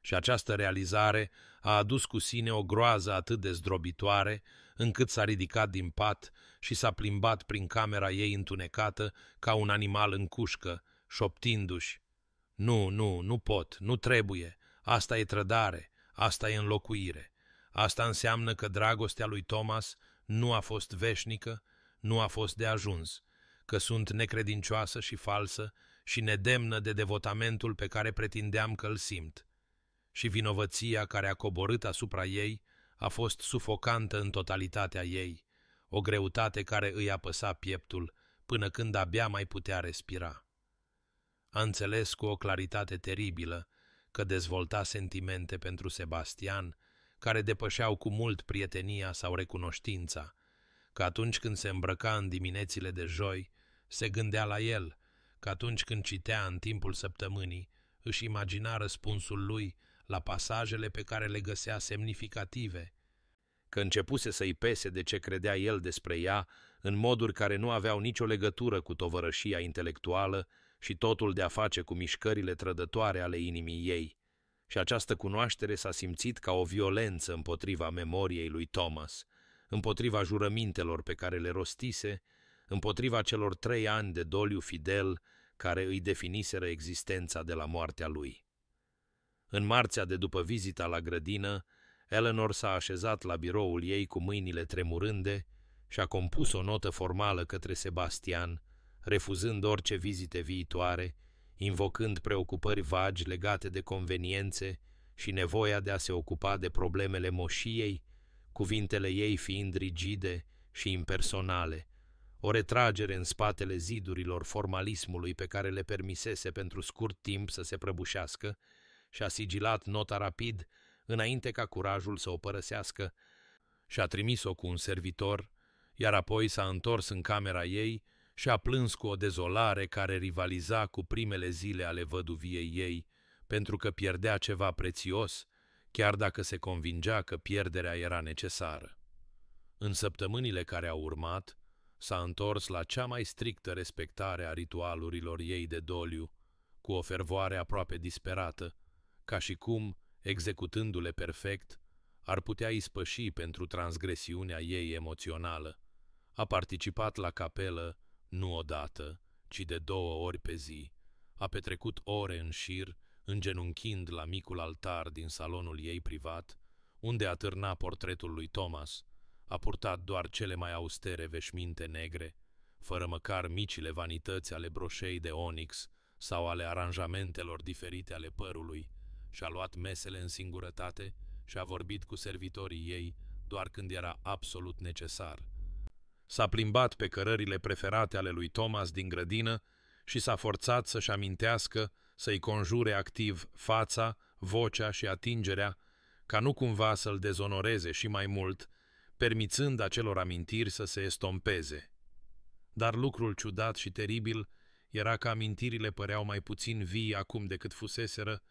Și această realizare a adus cu sine o groază atât de zdrobitoare, încât s-a ridicat din pat și s-a plimbat prin camera ei întunecată ca un animal în cușcă, șoptindu-și: Nu pot, nu trebuie, asta e trădare, asta e înlocuire. Asta înseamnă că dragostea lui Thomas nu a fost veșnică, nu a fost de ajuns, că sunt necredincioasă și falsă și nedemnă de devotamentul pe care pretindeam că îl simt. Și vinovăția care a coborât asupra ei a fost sufocantă în totalitatea ei, o greutate care îi apăsa pieptul până când abia mai putea respira. A înțeles cu o claritate teribilă că dezvolta sentimente pentru Sebastian care depășeau cu mult prietenia sau recunoștința, că atunci când se îmbrăca în diminețile de joi, se gândea la el, că atunci când citea în timpul săptămânii, își imagina răspunsul lui la pasajele pe care le găsea semnificative, că începuse să-i pese de ce credea el despre ea în moduri care nu aveau nicio legătură cu tovărășia intelectuală și totul de a face cu mișcările trădătoare ale inimii ei. Și această cunoaștere s-a simțit ca o violență împotriva memoriei lui Thomas, împotriva jurămintelor pe care le rostise, împotriva celor 3 ani de doliu fidel care îi definiseră existența de la moartea lui. În marțea de după vizita la grădină, Eleanor s-a așezat la biroul ei cu mâinile tremurânde și a compus o notă formală către Sebastian, refuzând orice vizite viitoare, invocând preocupări vagi legate de conveniențe și nevoia de a se ocupa de problemele moșiei, cuvintele ei fiind rigide și impersonale, o retragere în spatele zidurilor formalismului pe care le permisese pentru scurt timp să se prăbușească, și a sigilat nota rapid înainte ca curajul să o părăsească și a trimis-o cu un servitor, iar apoi s-a întors în camera ei și a plâns cu o dezolare care rivaliza cu primele zile ale văduviei ei, pentru că pierdea ceva prețios, chiar dacă se convingea că pierderea era necesară. În săptămânile care au urmat, s-a întors la cea mai strictă respectare a ritualurilor ei de doliu, cu o fervoare aproape disperată, ca și cum, executându-le perfect, ar putea ispăși pentru transgresiunea ei emoțională. A participat la capelă nu odată, ci de 2 ori pe zi. A petrecut ore în șir, îngenunchind la micul altar din salonul ei privat, unde atârna portretul lui Thomas. A purtat doar cele mai austere veșminte negre, fără măcar micile vanități ale broșei de onix sau ale aranjamentelor diferite ale părului, și-a luat mesele în singurătate și a vorbit cu servitorii ei doar când era absolut necesar. S-a plimbat pe cărările preferate ale lui Thomas din grădină și s-a forțat să-și amintească, să-i conjure activ fața, vocea și atingerea, ca nu cumva să-l dezonoreze și mai mult, permițând acelor amintiri să se estompeze. Dar lucrul ciudat și teribil era că amintirile păreau mai puțin vii acum decât fuseseră,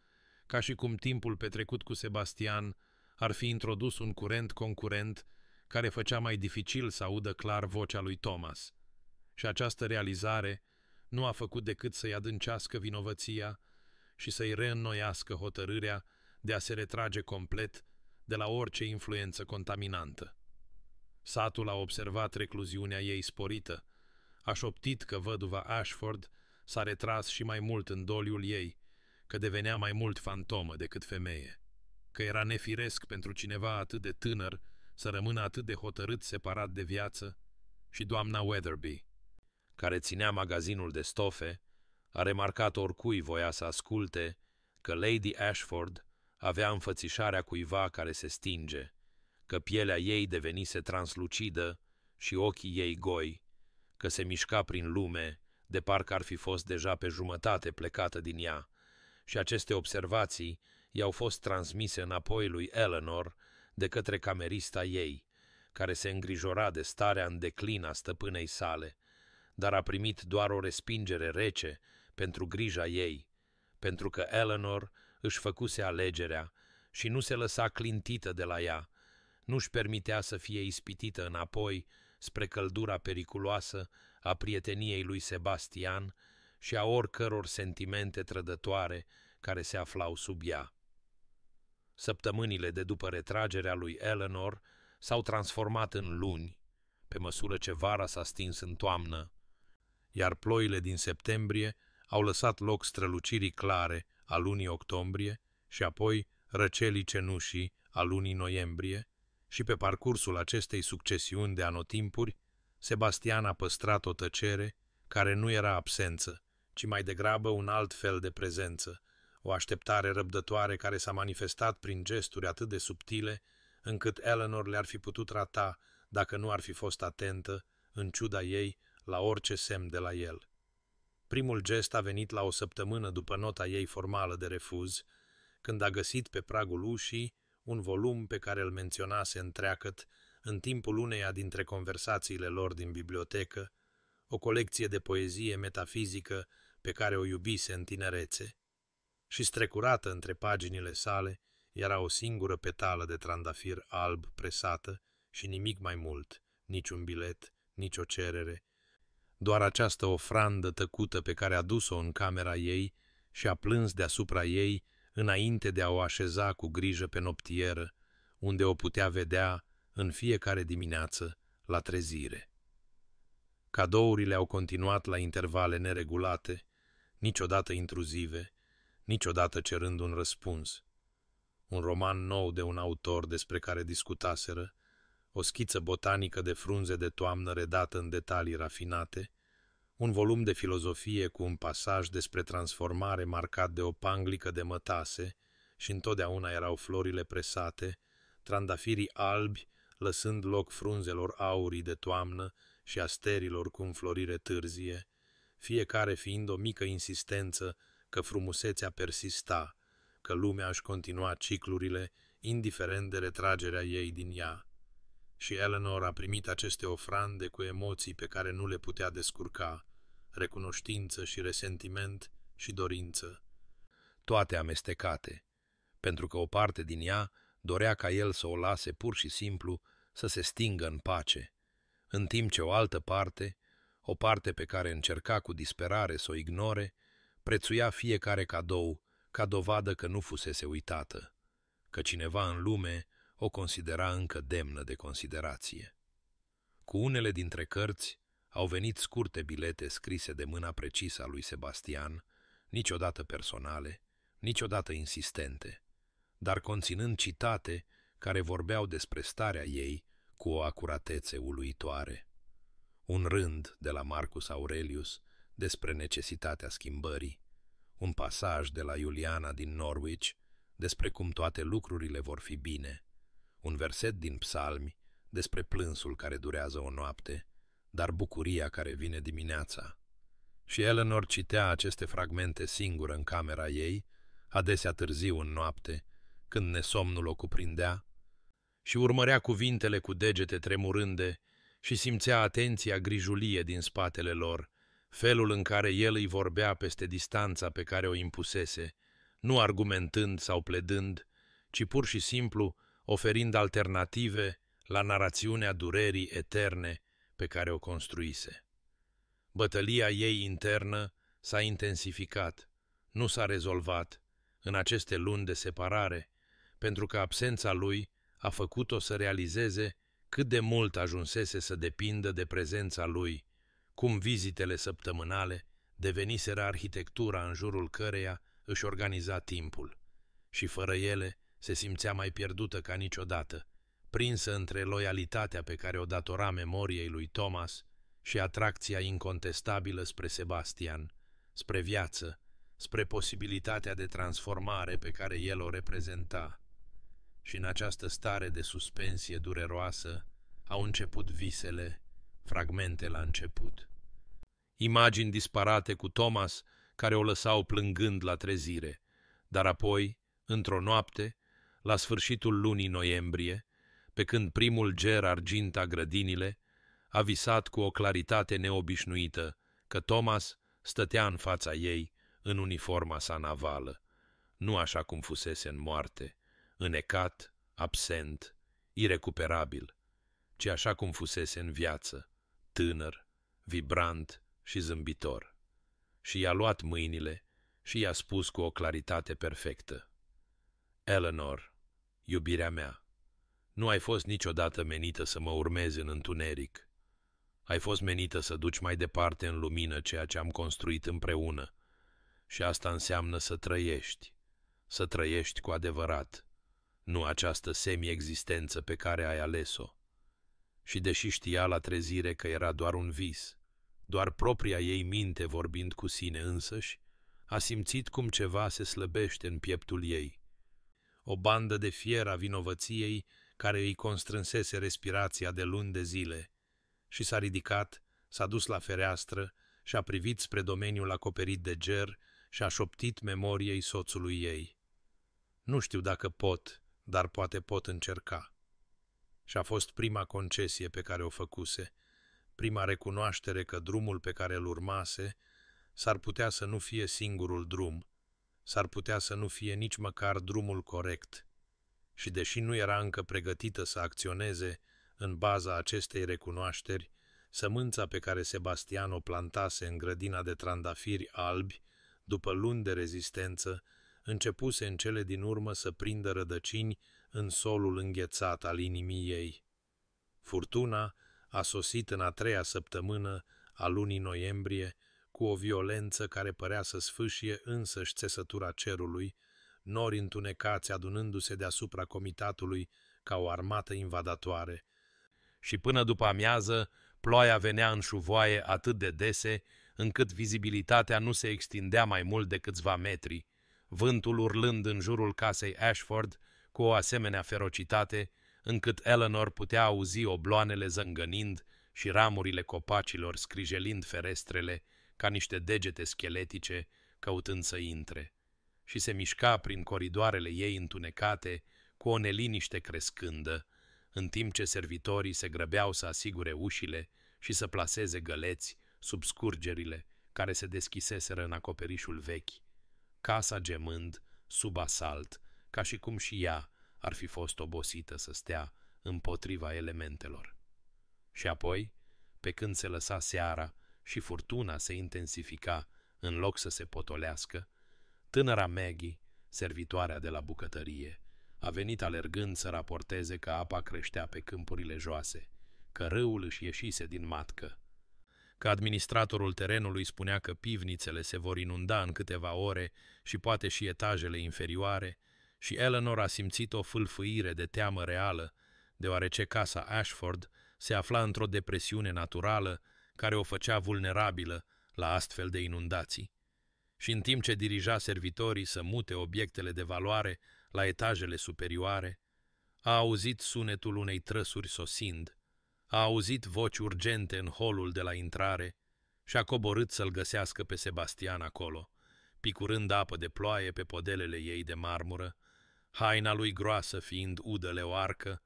ca și cum timpul petrecut cu Sebastian ar fi introdus un curent concurent care făcea mai dificil să audă clar vocea lui Thomas. Și această realizare nu a făcut decât să-i adâncească vinovăția și să-i reînnoiască hotărârea de a se retrage complet de la orice influență contaminantă. Satul a observat recluziunea ei sporită, a șoptit că văduva Ashford s-a retras și mai mult în doliul ei, că devenea mai mult fantomă decât femeie, că era nefiresc pentru cineva atât de tânăr să rămână atât de hotărât separat de viață, și doamna Weatherby, care ținea magazinul de stofe, a remarcat oricui voia să asculte că Lady Ashford avea înfățișarea cuiva care se stinge, că pielea ei devenise translucidă și ochii ei goi, că se mișca prin lume, de parcă ar fi fost deja pe jumătate plecată din ea, și aceste observații i-au fost transmise înapoi lui Eleanor de către camerista ei, care se îngrijora de starea în declin a stăpânei sale, dar a primit doar o respingere rece pentru grija ei, pentru că Eleanor își făcuse alegerea și nu se lăsa clintită de la ea, nu-și permitea să fie ispitită înapoi spre căldura periculoasă a prieteniei lui Sebastian și a oricăror sentimente trădătoare care se aflau sub ea. Săptămânile de după retragerea lui Eleanor s-au transformat în luni, pe măsură ce vara s-a stins în toamnă, iar ploile din septembrie au lăsat loc strălucirii clare a lunii octombrie și apoi răcelii cenușii a lunii noiembrie, și pe parcursul acestei succesiuni de anotimpuri, Sebastian a păstrat o tăcere care nu era absență, ci mai degrabă un alt fel de prezență, o așteptare răbdătoare care s-a manifestat prin gesturi atât de subtile, încât Eleanor le-ar fi putut rata dacă nu ar fi fost atentă, în ciuda ei, la orice semn de la el. Primul gest a venit la o săptămână după nota ei formală de refuz, când a găsit pe pragul ușii un volum pe care îl menționase întreagăt în timpul uneia dintre conversațiile lor din bibliotecă, o colecție de poezie metafizică pe care o iubise în tinerețe, și strecurată între paginile sale era o singură petală de trandafir alb presată și nimic mai mult, nici un bilet, nici o cerere, doar această ofrandă tăcută pe care a dus-o în camera ei și a plâns deasupra ei înainte de a o așeza cu grijă pe noptieră, unde o putea vedea în fiecare dimineață la trezire. Cadourile au continuat la intervale neregulate, niciodată intruzive, niciodată cerând un răspuns. Un roman nou de un autor despre care discutaseră, o schiță botanică de frunze de toamnă redată în detalii rafinate, un volum de filozofie cu un pasaj despre transformare marcat de o panglică de mătase și întotdeauna erau florile presate, trandafirii albi lăsând loc frunzelor aurii de toamnă și asterilor cu înflorire târzie, fiecare fiind o mică insistență că frumusețea persista, că lumea își continua ciclurile, indiferent de retragerea ei din ea. Și Eleanor a primit aceste ofrande cu emoții pe care nu le putea descurca, recunoștință și resentiment și dorință, toate amestecate, pentru că o parte din ea dorea ca el să o lase pur și simplu să se stingă în pace, în timp ce o altă parte, o parte pe care încerca cu disperare să o ignore, prețuia fiecare cadou ca dovadă că nu fusese uitată, că cineva în lume o considera încă demnă de considerație. Cu unele dintre cărți au venit scurte bilete scrise de mâna precisă a lui Sebastian, niciodată personale, niciodată insistente, dar conținând citate care vorbeau despre starea ei cu o acuratețe uluitoare. Un rând de la Marcus Aurelius despre necesitatea schimbării, un pasaj de la Iuliana din Norwich despre cum toate lucrurile vor fi bine, un verset din Psalmi despre plânsul care durează o noapte, dar bucuria care vine dimineața. Și Eleanor citea aceste fragmente singură în camera ei, adesea târziu în noapte, când nesomnul o cuprindea, și urmărea cuvintele cu degete tremurânde și simțea atenția grijulie din spatele lor, felul în care el îi vorbea peste distanța pe care o impusese, nu argumentând sau pledând, ci pur și simplu oferind alternative la narațiunea durerii eterne pe care o construise. Bătălia ei internă s-a intensificat, nu s-a rezolvat în aceste luni de separare, pentru că absența lui a făcut-o să realizeze cât de mult ajunsese să depindă de prezența lui, cum vizitele săptămânale deveniseră arhitectura în jurul căreia își organiza timpul, și fără ele se simțea mai pierdută ca niciodată, prinsă între loialitatea pe care o datora memoriei lui Thomas și atracția incontestabilă spre Sebastian, spre viață, spre posibilitatea de transformare pe care el o reprezenta. Și în această stare de suspensie dureroasă au început visele, fragmente la început. Imagini disparate cu Thomas care o lăsau plângând la trezire, dar apoi, într-o noapte, la sfârșitul lunii noiembrie, pe când primul ger arginta grădinile, a visat cu o claritate neobișnuită că Thomas stătea în fața ei în uniforma sa navală, nu așa cum fusese în moarte, înecat, absent, irecuperabil, ci așa cum fusese în viață, tânăr, vibrant și zâmbitor. Și i-a luat mâinile și i-a spus cu o claritate perfectă: Eleanor, iubirea mea, nu ai fost niciodată menită să mă urmezi în întuneric. Ai fost menită să duci mai departe în lumină ceea ce am construit împreună. Și asta înseamnă să trăiești cu adevărat, nu această semi-existență pe care ai ales-o. Și deși știa la trezire că era doar un vis, doar propria ei minte vorbind cu sine însăși, a simțit cum ceva se slăbește în pieptul ei. O bandă de fier a vinovăției care îi constrânsese respirația de luni de zile, și s-a ridicat, s-a dus la fereastră și a privit spre domeniul acoperit de ger și a șoptit memoriei soțului ei: nu știu dacă pot, dar poate pot încerca. Și a fost prima concesie pe care o făcuse, prima recunoaștere că drumul pe care îl urmase s-ar putea să nu fie singurul drum, s-ar putea să nu fie nici măcar drumul corect. Și deși nu era încă pregătită să acționeze în baza acestei recunoașteri, sămânța pe care Sebastian o plantase în grădina de trandafiri albi, după luni de rezistență, începuse în cele din urmă să prindă rădăcini în solul înghețat al inimii ei. Furtuna a sosit în a treia săptămână a lunii noiembrie cu o violență care părea să sfâșie însăși țesătura cerului, nori întunecați adunându-se deasupra comitatului ca o armată invadatoare. Și până după amiază, ploaia venea în șuvoaie atât de dese, încât vizibilitatea nu se extindea mai mult de câțiva metri, vântul urlând în jurul casei Ashford cu o asemenea ferocitate, încât Eleanor putea auzi obloanele zângănind și ramurile copacilor scrijelind ferestrele ca niște degete scheletice căutând să intre, și se mișca prin coridoarele ei întunecate cu o neliniște crescândă, în timp ce servitorii se grăbeau să asigure ușile și să plaseze găleți sub scurgerile care se deschiseseră în acoperișul vechi, casa gemând sub asalt, ca și cum și ea ar fi fost obosită să stea împotriva elementelor. Și apoi, pe când se lăsa seara și furtuna se intensifica în loc să se potolească, tânăra Maggie, servitoarea de la bucătărie, a venit alergând să raporteze că apa creștea pe câmpurile joase, că râul își ieșise din matcă, că administratorul terenului spunea că pivnițele se vor inunda în câteva ore și poate și etajele inferioare, și Eleanor a simțit o fâlfâire de teamă reală, deoarece casa Ashford se afla într-o depresiune naturală care o făcea vulnerabilă la astfel de inundații. Și în timp ce dirija servitorii să mute obiectele de valoare la etajele superioare, a auzit sunetul unei trăsuri sosind, a auzit voci urgente în holul de la intrare și a coborât să-l găsească pe Sebastian acolo, picurând apă de ploaie pe podelele ei de marmură, haina lui groasă fiind udă leoarcă,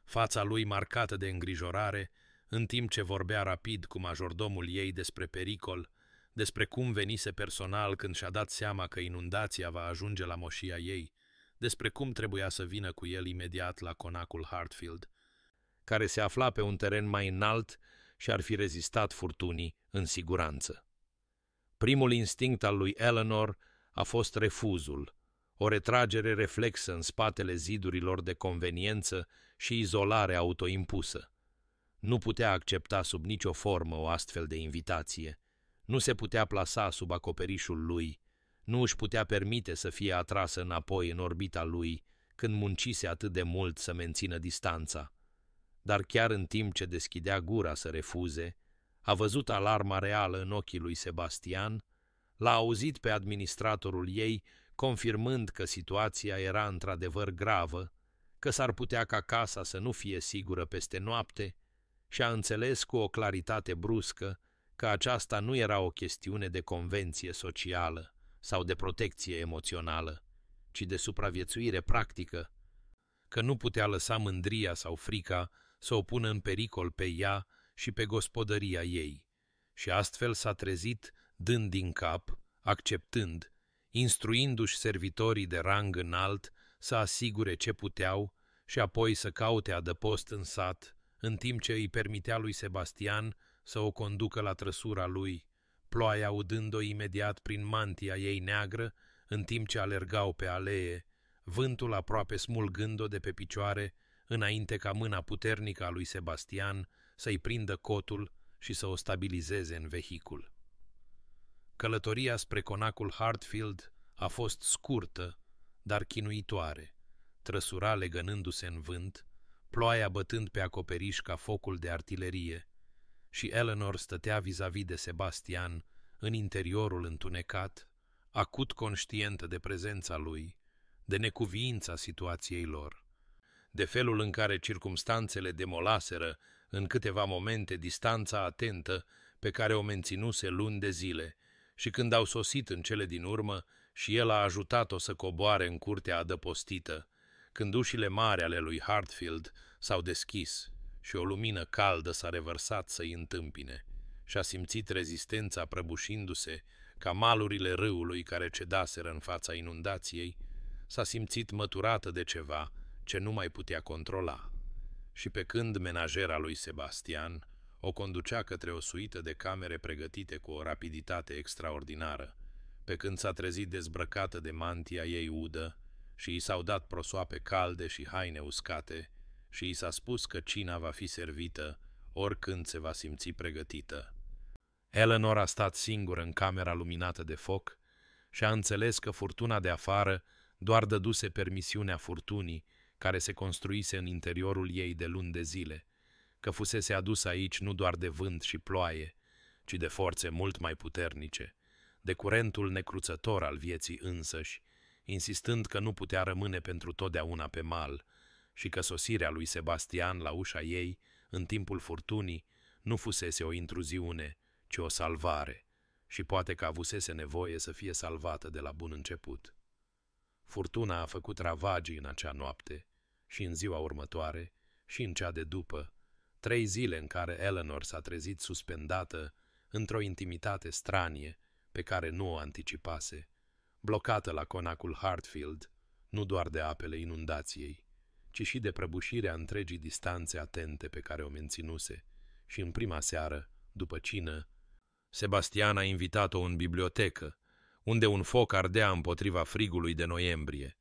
fața lui marcată de îngrijorare, în timp ce vorbea rapid cu majordomul ei despre pericol, despre cum venise personal când și-a dat seama că inundația va ajunge la moșia ei, despre cum trebuia să vină cu el imediat la conacul Hartfield, care se afla pe un teren mai înalt și ar fi rezistat furtunii în siguranță. Primul instinct al lui Eleanor a fost refuzul, o retragere reflexă în spatele zidurilor de conveniență și izolare autoimpusă. Nu putea accepta sub nicio formă o astfel de invitație. Nu se putea plasa sub acoperișul lui, nu își putea permite să fie atrasă înapoi în orbita lui, când muncise atât de mult să mențină distanța. Dar chiar în timp ce deschidea gura să refuze, a văzut alarma reală în ochii lui Sebastian, l-a auzit pe administratorul ei confirmând că situația era într-adevăr gravă, că s-ar putea ca casa să nu fie sigură peste noapte și a înțeles cu o claritate bruscă că aceasta nu era o chestiune de convenție socială sau de protecție emoțională, ci de supraviețuire practică, că nu putea lăsa mândria sau frica să o pună în pericol pe ea și pe gospodăria ei, și astfel s-a trezit dând din cap, acceptând, instruindu-și servitorii de rang înalt să asigure ce puteau și apoi să caute adăpost în sat, în timp ce îi permitea lui Sebastian să o conducă la trăsura lui, ploaia udând-o imediat prin mantia ei neagră, în timp ce alergau pe alee, vântul aproape smulgând-o de pe picioare, înainte ca mâna puternică a lui Sebastian să-i prindă cotul și să o stabilizeze în vehicul. Călătoria spre conacul Hartfield a fost scurtă, dar chinuitoare, trăsura legănându-se în vânt, ploaia bătând pe acoperiș ca focul de artilerie, și Eleanor stătea vis-a-vis de Sebastian, în interiorul întunecat, acut conștientă de prezența lui, de necuviința situației lor, de felul în care circumstanțele demolaseră în câteva momente distanța atentă pe care o menținuse luni de zile, și când au sosit în cele din urmă și el a ajutat-o să coboare în curtea adăpostită, când ușile mari ale lui Hartfield s-au deschis și o lumină caldă s-a revărsat să-i întâmpine și a simțit rezistența prăbușindu-se ca malurile râului care cedaseră în fața inundației, s-a simțit măturată de ceva ce nu mai putea controla. Și pe când menajera lui Sebastian o conducea către o suită de camere pregătite cu o rapiditate extraordinară, pe când s-a trezit dezbrăcată de mantia ei udă și i s-au dat prosoape calde și haine uscate și i s-a spus că cina va fi servită oricând se va simți pregătită. Eleanor a stat singură în camera luminată de foc și a înțeles că furtuna de afară doar dăduse permisiunea furtunii care se construise în interiorul ei de luni de zile, că fusese adus aici nu doar de vânt și ploaie, ci de forțe mult mai puternice, de curentul necruțător al vieții însăși, insistând că nu putea rămâne pentru totdeauna pe mal și că sosirea lui Sebastian la ușa ei, în timpul furtunii, nu fusese o intruziune, ci o salvare, și poate că avusese nevoie să fie salvată de la bun început. Furtuna a făcut ravagii în acea noapte și în ziua următoare și în cea de după, 3 zile în care Eleanor s-a trezit suspendată într-o intimitate stranie pe care nu o anticipase, blocată la conacul Hartfield, nu doar de apele inundației, ci și de prăbușirea întregii distanțe atente pe care o menținuse, și în prima seară, după cină, Sebastian a invitat-o în bibliotecă, unde un foc ardea împotriva frigului de noiembrie,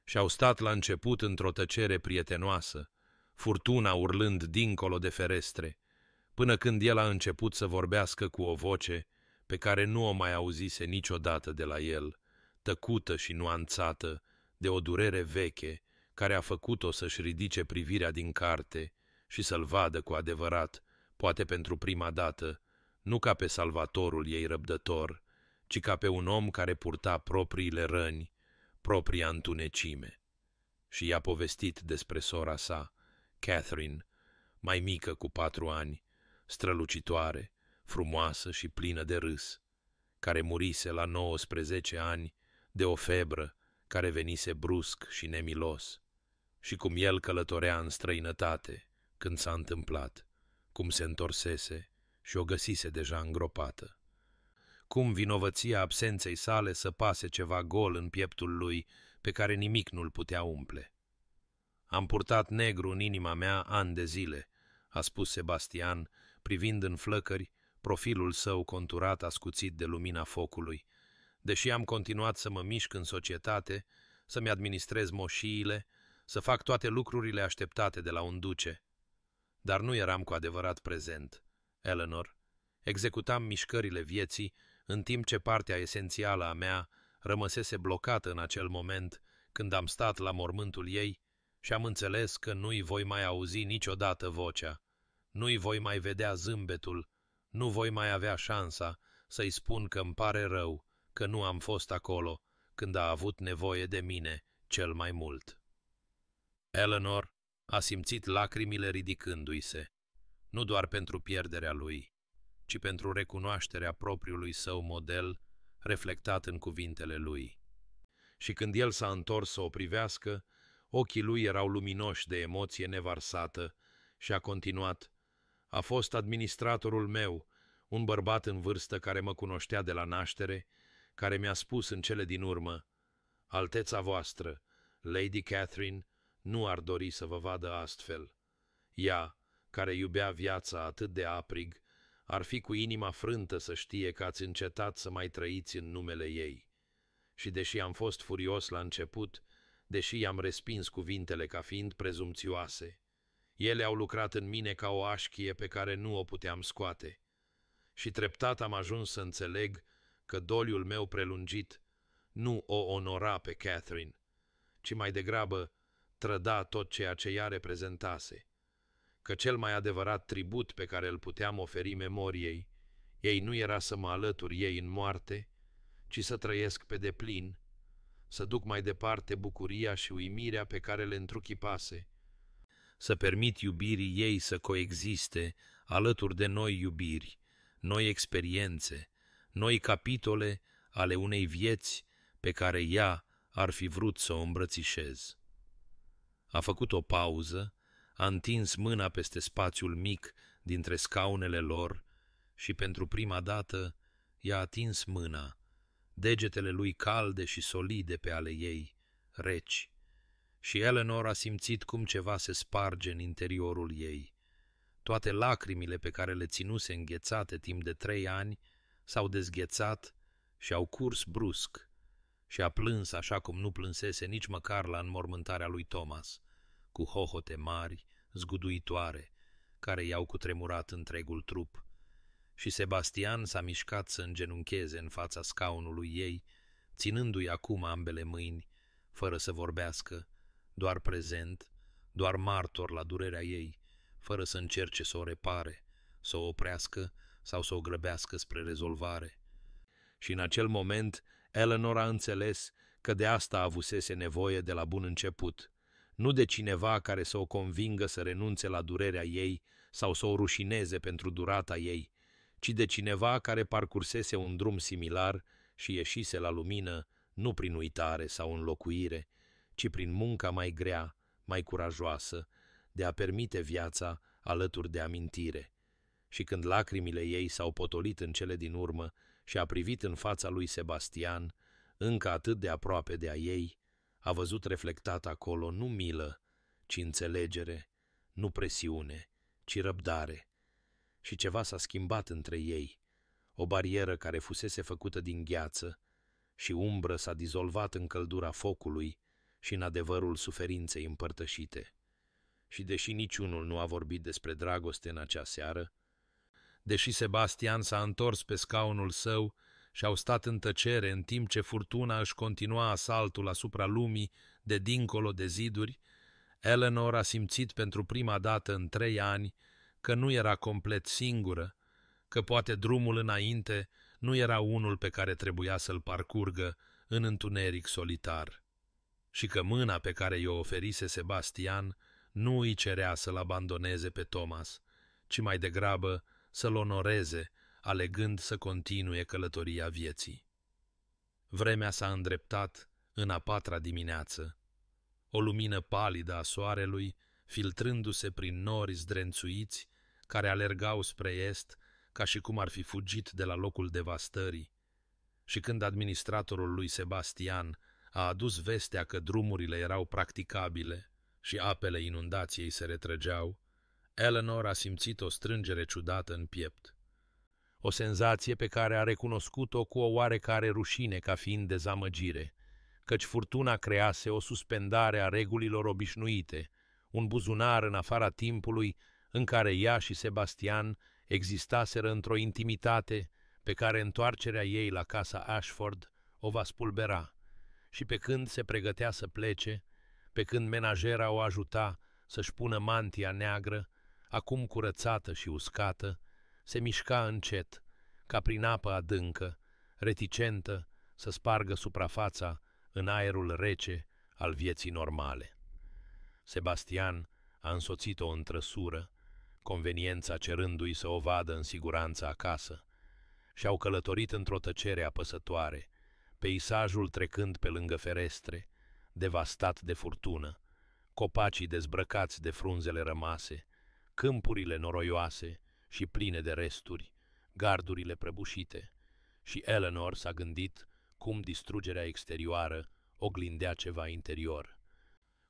și au stat la început într-o tăcere prietenoasă, furtuna urlând dincolo de ferestre, până când el a început să vorbească cu o voce pe care nu o mai auzise niciodată de la el, tăcută și nuanțată de o durere veche care a făcut-o să-și ridice privirea din carte și să-l vadă cu adevărat, poate pentru prima dată, nu ca pe salvatorul ei răbdător, ci ca pe un om care purta propriile răni, propria întunecime. Și i-a povestit despre sora sa, Catherine, mai mică cu 4 ani, strălucitoare, frumoasă și plină de râs, care murise la 19 ani de o febră care venise brusc și nemilos, și cum el călătorea în străinătate când s-a întâmplat, cum se întorsese și o găsise deja îngropată. Cum vinovăția absenței sale săpase ceva gol în pieptul lui pe care nimic nu-l putea umple. Am purtat negru în inima mea ani de zile, a spus Sebastian, privind în flăcări profilul său conturat ascuțit de lumina focului, deși am continuat să mă mișc în societate, să-mi administrez moșiile, să fac toate lucrurile așteptate de la un duce. Dar nu eram cu adevărat prezent, Eleanor. Executam mișcările vieții, în timp ce partea esențială a mea rămăsese blocată în acel moment când am stat la mormântul ei și am înțeles că nu-i voi mai auzi niciodată vocea, nu-i voi mai vedea zâmbetul, nu voi mai avea șansa să-i spun că îmi pare rău că nu am fost acolo când a avut nevoie de mine cel mai mult. Eleanor a simțit lacrimile ridicându-i se, nu doar pentru pierderea lui, ci pentru recunoașterea propriului său model reflectat în cuvintele lui. Și când el s-a întors să o privească, ochii lui erau luminoși de emoție nevarsată și a continuat: a fost administratorul meu, un bărbat în vârstă care mă cunoștea de la naștere, care mi-a spus în cele din urmă: Alteța voastră, Lady Catherine, nu ar dori să vă vadă astfel. Ea, care iubea viața atât de aprig, ar fi cu inima frântă să știe că ați încetat să mai trăiți în numele ei. Și deși am fost furios la început, deși i-am respins cuvintele ca fiind prezumțioase, ele au lucrat în mine ca o așchie pe care nu o puteam scoate. Și treptat am ajuns să înțeleg că doliul meu prelungit nu o onora pe Catherine, ci mai degrabă trăda tot ceea ce ea reprezentase, că cel mai adevărat tribut pe care îl puteam oferi memoriei ei nu era să mă alătur ei în moarte, ci să trăiesc pe deplin, să duc mai departe bucuria și uimirea pe care le întruchipase, să permit iubirii ei să coexiste alături de noi iubiri, noi experiențe, noi capitole ale unei vieți pe care ea ar fi vrut să o îmbrățișez. A făcut o pauză, a întins mâna peste spațiul mic dintre scaunele lor și pentru prima dată i-a atins mâna, degetele lui calde și solide pe ale ei, reci, și Eleanor a simțit cum ceva se sparge în interiorul ei. Toate lacrimile pe care le ținuse înghețate timp de 3 ani s-au dezghețat și au curs brusc, și a plâns așa cum nu plânsese nici măcar la înmormântarea lui Thomas, cu hohote mari, zguduitoare, care i-au cutremurat întregul trup. Și Sebastian s-a mișcat să îngenuncheze în fața scaunului ei, ținându-i acum ambele mâini, fără să vorbească, doar prezent, doar martor la durerea ei, fără să încerce să o repare, să o oprească sau să o grăbească spre rezolvare. Și în acel moment Eleanor a înțeles că de asta avusese nevoie de la bun început, nu de cineva care să o convingă să renunțe la durerea ei sau să o rușineze pentru durata ei, ci de cineva care parcursese un drum similar și ieșise la lumină nu prin uitare sau înlocuire, ci prin munca mai grea, mai curajoasă, de a permite viața alături de amintire. Și când lacrimile ei s-au potolit în cele din urmă și a privit în fața lui Sebastian, încă atât de aproape de a ei, a văzut reflectat acolo nu milă, ci înțelegere, nu presiune, ci răbdare. Și ceva s-a schimbat între ei, o barieră care fusese făcută din gheață și umbră s-a dizolvat în căldura focului și în adevărul suferinței împărtășite. Și deși niciunul nu a vorbit despre dragoste în acea seară, deși Sebastian s-a întors pe scaunul său și au stat în tăcere în timp ce furtuna își continua asaltul asupra lumii de dincolo de ziduri, Eleanor a simțit pentru prima dată în 3 ani că nu era complet singură, că poate drumul înainte nu era unul pe care trebuia să-l parcurgă în întuneric solitar și că mâna pe care i-o oferise Sebastian nu îi cerea să-l abandoneze pe Thomas, ci mai degrabă să-l onoreze, alegând să continue călătoria vieții. Vremea s-a îndreptat în a 4-a dimineață. O lumină palidă a soarelui, filtrându-se prin nori zdrențuiți, care alergau spre est, ca și cum ar fi fugit de la locul devastării. Și când administratorul lui Sebastian a adus vestea că drumurile erau practicabile și apele inundației se retrăgeau, Eleanor a simțit o strângere ciudată în piept. O senzație pe care a recunoscut-o cu o oarecare rușine ca fiind dezamăgire, căci furtuna crease o suspendare a regulilor obișnuite, un buzunar în afara timpului în care ea și Sebastian existaseră într-o intimitate pe care întoarcerea ei la casa Ashford o va spulbera, și pe când se pregătea să plece, pe când menajera o ajuta să-și pună mantia neagră, acum curățată și uscată, se mișca încet, ca prin apă adâncă, reticentă să spargă suprafața în aerul rece al vieții normale. Sebastian a însoțit-o în trăsură, conveniența cerându-i să o vadă în siguranță acasă, și-au călătorit într-o tăcere apăsătoare, peisajul trecând pe lângă ferestre, devastat de furtună, copacii dezbrăcați de frunzele rămase, câmpurile noroioase și pline de resturi, gardurile prăbușite, și Eleanor s-a gândit cum distrugerea exterioară oglindea ceva interior.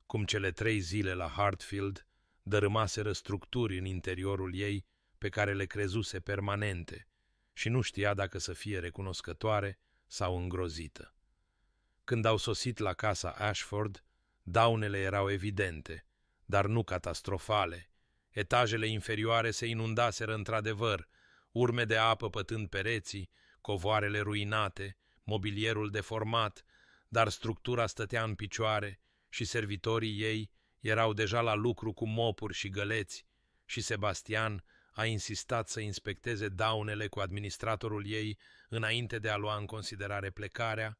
Cum cele 3 zile la Hartfield dărâmaseră structuri în interiorul ei pe care le crezuse permanente și nu știa dacă să fie recunoscătoare sau îngrozită. Când au sosit la casa Ashford, daunele erau evidente, dar nu catastrofale. Etajele inferioare se inundaseră într-adevăr, urme de apă pătând pereții, covoarele ruinate, mobilierul deformat, dar structura stătea în picioare și servitorii ei erau deja la lucru cu mopuri și găleți, și Sebastian a insistat să inspecteze daunele cu administratorul ei înainte de a lua în considerare plecarea,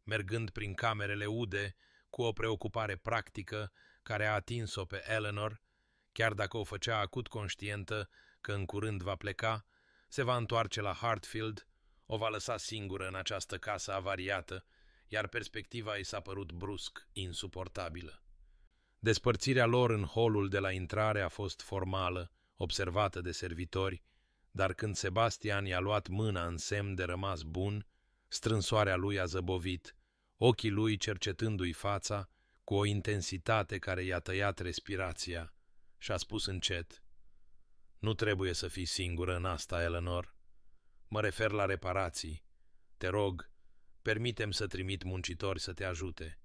mergând prin camerele ude cu o preocupare practică care a atins-o pe Eleanor, chiar dacă o făcea acut conștientă că în curând va pleca, se va întoarce la Hartfield, o va lăsa singură în această casă avariată, iar perspectiva i s-a părut brusc insuportabilă. Despărțirea lor în holul de la intrare a fost formală, observată de servitori, dar când Sebastian i-a luat mâna în semn de rămas bun, strânsoarea lui a zăbovit, ochii lui cercetându-i fața cu o intensitate care i-a tăiat respirația, și a spus încet: "Nu trebuie să fii singură în asta, Eleanor. Mă refer la reparații. Te rog, permite-mi să trimit muncitori să te ajute."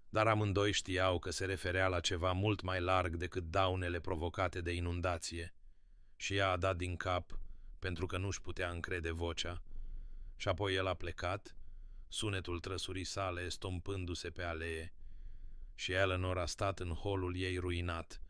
Dar amândoi știau că se referea la ceva mult mai larg decât daunele provocate de inundație, și ea a dat din cap, pentru că nu-și putea încrede vocea, și apoi el a plecat, sunetul trăsurii sale estompându-se pe alee, și Eleanor a stat în holul ei ruinat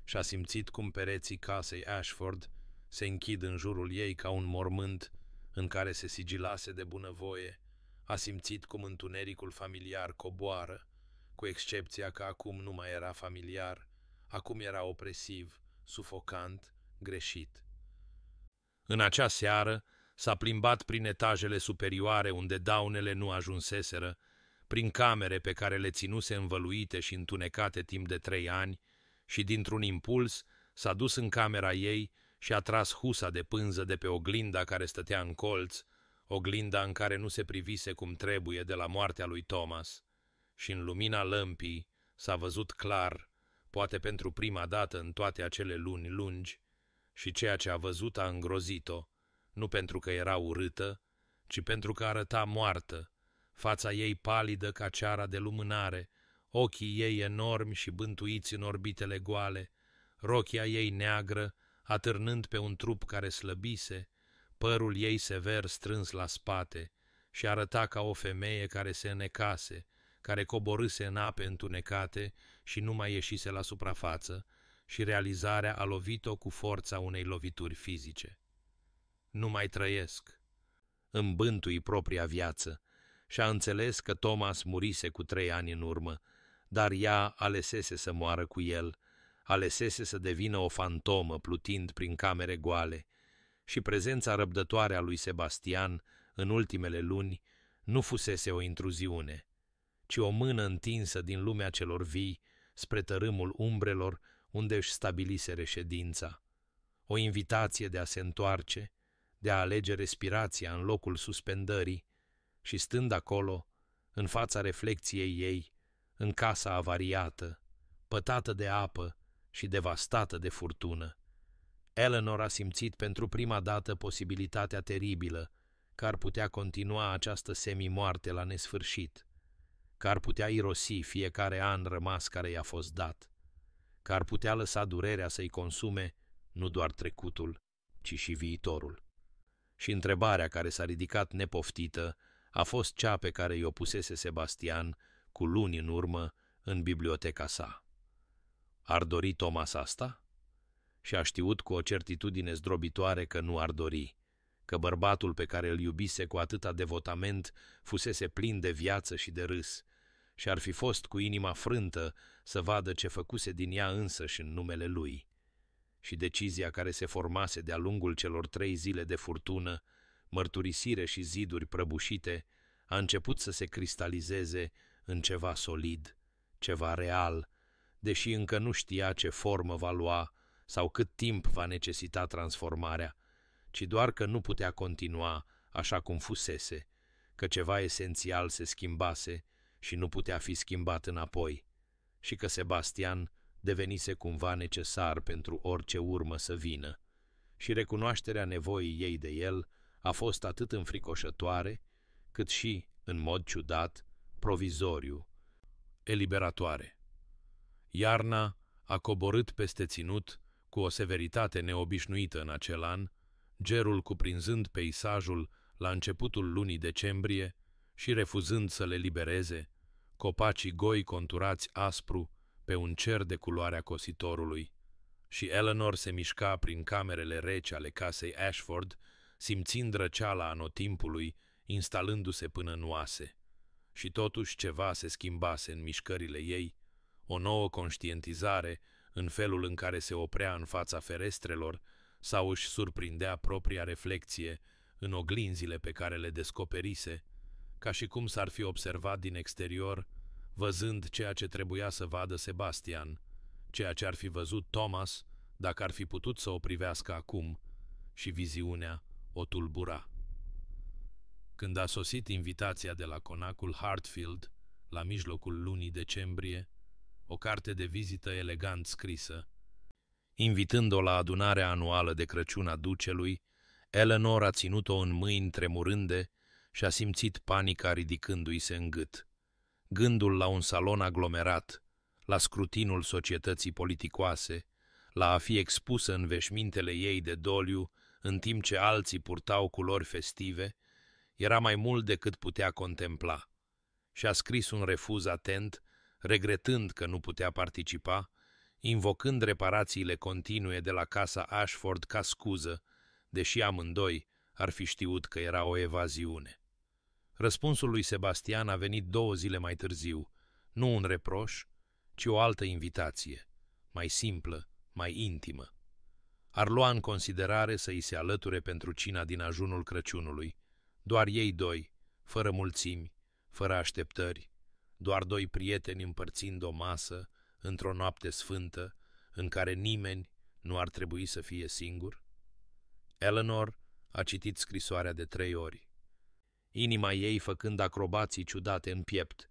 și a simțit cum pereții casei Ashford se închid în jurul ei ca un mormânt în care se sigilase de bunăvoie, a simțit cum întunericul familiar coboară, cu excepția că acum nu mai era familiar, acum era opresiv, sufocant, greșit. În acea seară s-a plimbat prin etajele superioare unde daunele nu ajunseseră, prin camere pe care le ținuse învăluite și întunecate timp de 3 ani, și dintr-un impuls s-a dus în camera ei și a tras husa de pânză de pe oglinda care stătea în colț, oglinda în care nu se privise cum trebuie de la moartea lui Thomas, și în lumina lămpii s-a văzut clar, poate pentru prima dată în toate acele luni lungi, și ceea ce a văzut a îngrozit-o, nu pentru că era urâtă, ci pentru că arăta moartă, fața ei palidă ca ceara de lumânare, ochii ei enormi și bântuiți în orbitele goale, rochia ei neagră, atârnând pe un trup care slăbise, părul ei sever strâns la spate, și arăta ca o femeie care se înnecase, care coborâse în ape întunecate și nu mai ieșise la suprafață, și realizarea a lovit-o cu forța unei lovituri fizice. Nu mai trăiesc. Îmi bântui propria viață, și-a înțeles că Thomas murise cu 3 ani în urmă, dar ea alesese să moară cu el, alesese să devină o fantomă plutind prin camere goale, și prezența răbdătoare a lui Sebastian în ultimele luni nu fusese o intruziune, ci o mână întinsă din lumea celor vii spre tărâmul umbrelor unde își stabilise reședința, o invitație de a se întoarce, de a alege respirația în locul suspendării, și stând acolo, în fața reflecției ei, în casa avariată, pătată de apă și devastată de furtună, Eleanor a simțit pentru prima dată posibilitatea teribilă că ar putea continua această semi-moarte la nesfârșit, că ar putea irosi fiecare an rămas care i-a fost dat, că ar putea lăsa durerea să-i consume nu doar trecutul, ci și viitorul. Și întrebarea care s-a ridicat nepoftită a fost cea pe care i-o pusese Sebastian cu luni în urmă în biblioteca sa. Ar dori Thomas asta? Și a știut cu o certitudine zdrobitoare că nu ar dori, că bărbatul pe care îl iubise cu atâta devotament fusese plin de viață și de râs și ar fi fost cu inima frântă să vadă ce făcuse din ea însăși în numele lui. Și decizia care se formase de-a lungul celor 3 zile de furtună, mărturisire și ziduri prăbușite, a început să se cristalizeze în ceva solid, ceva real, deși încă nu știa ce formă va lua sau cât timp va necesita transformarea, ci doar că nu putea continua așa cum fusese, că ceva esențial se schimbase și nu putea fi schimbat înapoi, și că Sebastian devenise cumva necesar pentru orice urmă să vină, și recunoașterea nevoii ei de el a fost atât înfricoșătoare, cât și, în mod ciudat, provizoriu, eliberatoare. Iarna a coborât peste ținut cu o severitate neobișnuită în acel an, gerul cuprinzând peisajul la începutul lunii decembrie și refuzând să le libereze, copacii goi conturați aspru pe un cer de culoarea cositorului, și Eleanor se mișca prin camerele reci ale casei Ashford, simțind răceala anotimpului, instalându-se până în oase. Și totuși ceva se schimbase în mișcările ei, o nouă conștientizare în felul în care se oprea în fața ferestrelor sau își surprindea propria reflecție în oglinzile pe care le descoperise, ca și cum s-ar fi observat din exterior, văzând ceea ce trebuia să vadă Sebastian, ceea ce ar fi văzut Thomas dacă ar fi putut să o privească acum, și viziunea o tulbura. Când a sosit invitația de la conacul Hartfield, la mijlocul lunii decembrie, o carte de vizită elegant scrisă, invitând-o la adunarea anuală de Crăciun a ducelui, Eleanor a ținut-o în mâini tremurânde și a simțit panica ridicându-i se în gât. Gândul la un salon aglomerat, la scrutinul societății politicoase, la a fi expusă în veșmintele ei de doliu, în timp ce alții purtau culori festive, era mai mult decât putea contempla. Și a scris un refuz atent, regretând că nu putea participa, invocând reparațiile continue de la casa Ashford ca scuză, deși amândoi ar fi știut că era o evaziune. Răspunsul lui Sebastian a venit 2 zile mai târziu, nu un reproș, ci o altă invitație, mai simplă, mai intimă. Ar lua în considerare să îi se alăture pentru cina din ajunul Crăciunului, doar ei 2, fără mulțimi, fără așteptări, doar 2 prieteni împărțind o masă într-o noapte sfântă în care nimeni nu ar trebui să fie singur? Eleanor a citit scrisoarea de 3 ori, inima ei făcând acrobații ciudate în piept,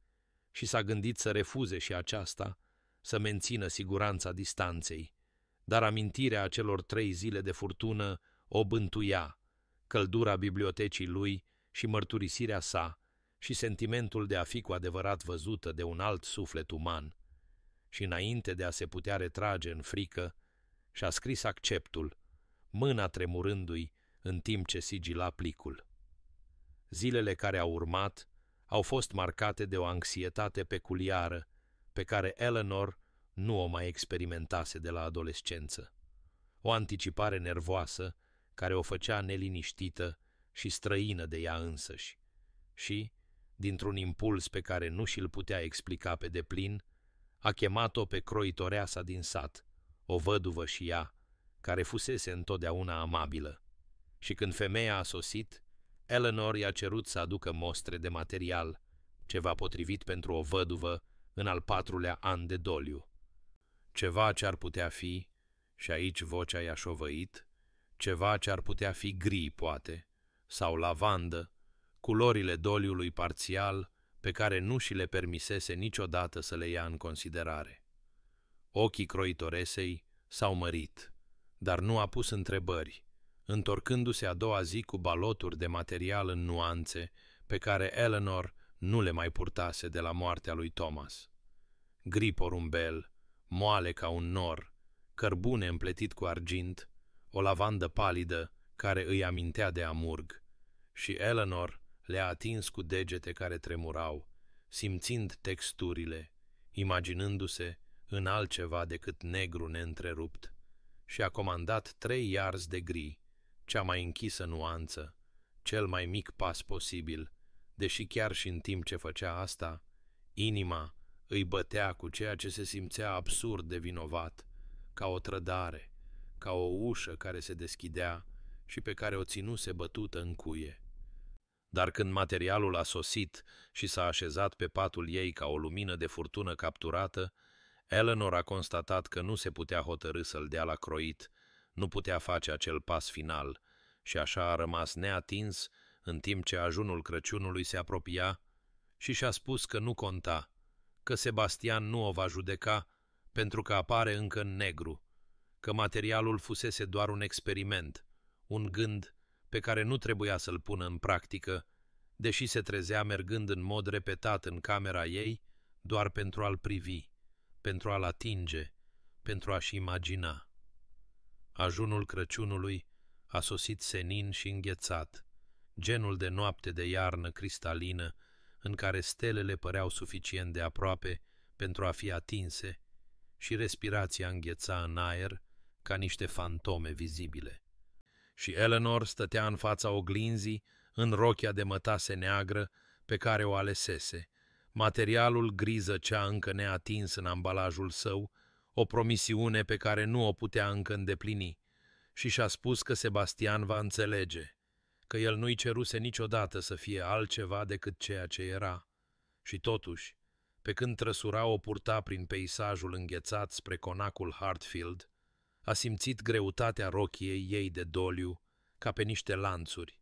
și s-a gândit să refuze și aceasta, să mențină siguranța distanței, dar amintirea acelor 3 zile de furtună o bântuia, căldura bibliotecii lui și mărturisirea sa și sentimentul de a fi cu adevărat văzută de un alt suflet uman. Și înainte de a se putea retrage în frică, și-a scris acceptul, mâna tremurându-i în timp ce sigila plicul. Zilele care au urmat au fost marcate de o anxietate peculiară pe care Eleanor nu o mai experimentase de la adolescență. O anticipare nervoasă care o făcea neliniștită și străină de ea însăși. Și, dintr-un impuls pe care nu și-l putea explica pe deplin, a chemat-o pe croitoreasa din sat, o văduvă și ea, care fusese întotdeauna amabilă. Și când femeia a sosit, Eleanor i-a cerut să aducă mostre de material, ceva potrivit pentru o văduvă în al 4-lea an de doliu. Ceva ce ar putea fi, și aici vocea i-a șovăit, ceva ce ar putea fi gri, poate, sau lavandă, culorile doliului parțial pe care nu și le permisese niciodată să le ia în considerare. Ochii croitoresei s-au mărit, dar nu a pus întrebări, întorcându-se a doua zi cu baloturi de material în nuanțe pe care Eleanor nu le mai purtase de la moartea lui Thomas. Gri porumbel, moale ca un nor, cărbune împletit cu argint, o lavandă palidă care îi amintea de amurg, și Eleanor le-a atins cu degete care tremurau, simțind texturile, imaginându-se în altceva decât negru neîntrerupt, și a comandat 3 iarzi de gri, cea mai închisă nuanță, cel mai mic pas posibil, deși chiar și în timp ce făcea asta, inima îi bătea cu ceea ce se simțea absurd de vinovat, ca o trădare, ca o ușă care se deschidea și pe care o ținuse bătută în cuie. Dar când materialul a sosit și s-a așezat pe patul ei ca o lumină de furtună capturată, Eleanor a constatat că nu se putea hotărî să-l dea la croit, nu putea face acel pas final și așa a rămas neatins în timp ce ajunul Crăciunului se apropia și și-a spus că nu conta, că Sebastian nu o va judeca pentru că apare încă în negru, că materialul fusese doar un experiment, un gând pe care nu trebuia să-l pună în practică, deși se trezea mergând în mod repetat în camera ei doar pentru a-l privi, pentru a-l atinge, pentru a-și imagina. Ajunul Crăciunului a sosit senin și înghețat, genul de noapte de iarnă cristalină în care stelele păreau suficient de aproape pentru a fi atinse și respirația îngheța în aer ca niște fantome vizibile. Și Eleanor stătea în fața oglinzii, în rochia de mătase neagră pe care o alesese, materialul griză cea încă neatins în ambalajul său, o promisiune pe care nu o putea încă îndeplini, și și-a spus că Sebastian va înțelege, că el nu-i ceruse niciodată să fie altceva decât ceea ce era. Și totuși, pe când trăsura o purta prin peisajul înghețat spre conacul Hartfield, a simțit greutatea rochiei ei de doliu ca pe niște lanțuri,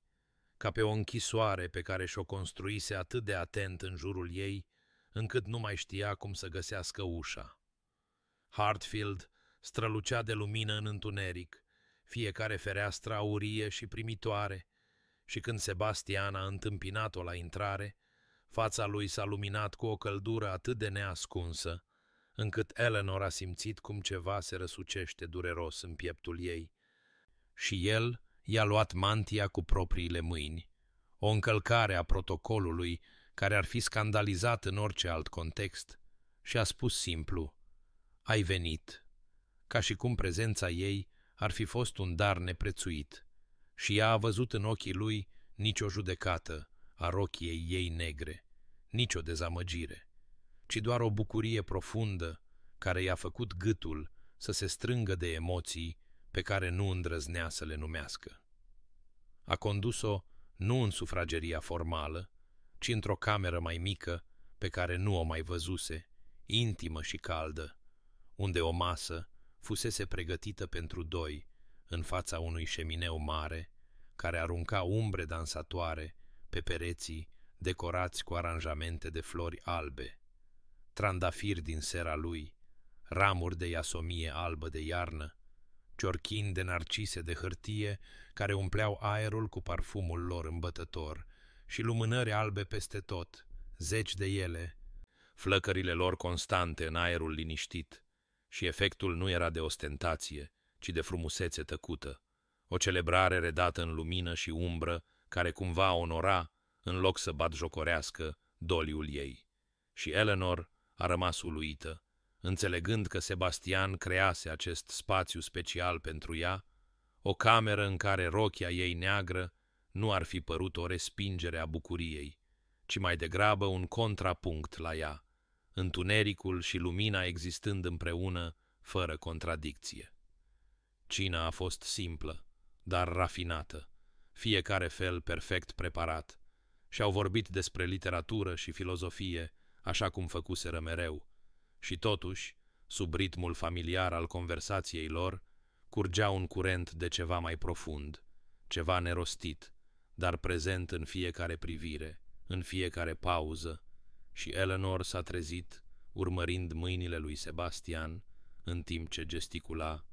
ca pe o închisoare pe care și-o construise atât de atent în jurul ei, încât nu mai știa cum să găsească ușa. Hartfield strălucea de lumină în întuneric, fiecare fereastră aurie și primitoare, și când Sebastian a întâmpinat-o la intrare, fața lui s-a luminat cu o căldură atât de neascunsă, încât Eleanor a simțit cum ceva se răsucește dureros în pieptul ei. Și el i-a luat mantia cu propriile mâini, o încălcare a protocolului care ar fi scandalizat în orice alt context, și a spus simplu: "Ai venit", ca și cum prezența ei ar fi fost un dar neprețuit, și ea a văzut în ochii lui nicio judecată a rochiei ei negre, nicio dezamăgire, ci doar o bucurie profundă care i-a făcut gâtul să se strângă de emoții pe care nu îndrăznea să le numească. A condus-o nu în sufrageria formală, ci într-o cameră mai mică pe care nu o mai văzuse, intimă și caldă, unde o masă fusese pregătită pentru 2 în fața unui șemineu mare care arunca umbre dansatoare pe pereții decorați cu aranjamente de flori albe, trandafiri din sera lui, ramuri de iasomie albă de iarnă, ciorchini de narcise de hârtie care umpleau aerul cu parfumul lor îmbătător și lumânări albe peste tot, 10 de ele, flăcările lor constante în aerul liniștit, și efectul nu era de ostentație, ci de frumusețe tăcută, o celebrare redată în lumină și umbră care cumva onora, în loc să batjocorească, doliul ei. Și Eleanor a rămas uluită, înțelegând că Sebastian crease acest spațiu special pentru ea, o cameră în care rochia ei neagră nu ar fi părut o respingere a bucuriei, ci mai degrabă un contrapunct la ea, întunericul și lumina existând împreună, fără contradicție. Cina a fost simplă, dar rafinată, fiecare fel perfect preparat, și-au vorbit despre literatură și filozofie, așa cum făcuseră mereu, și totuși, sub ritmul familiar al conversației lor, curgea un curent de ceva mai profund, ceva nerostit, dar prezent în fiecare privire, în fiecare pauză, și Eleanor s-a trezit, urmărind mâinile lui Sebastian, în timp ce gesticula.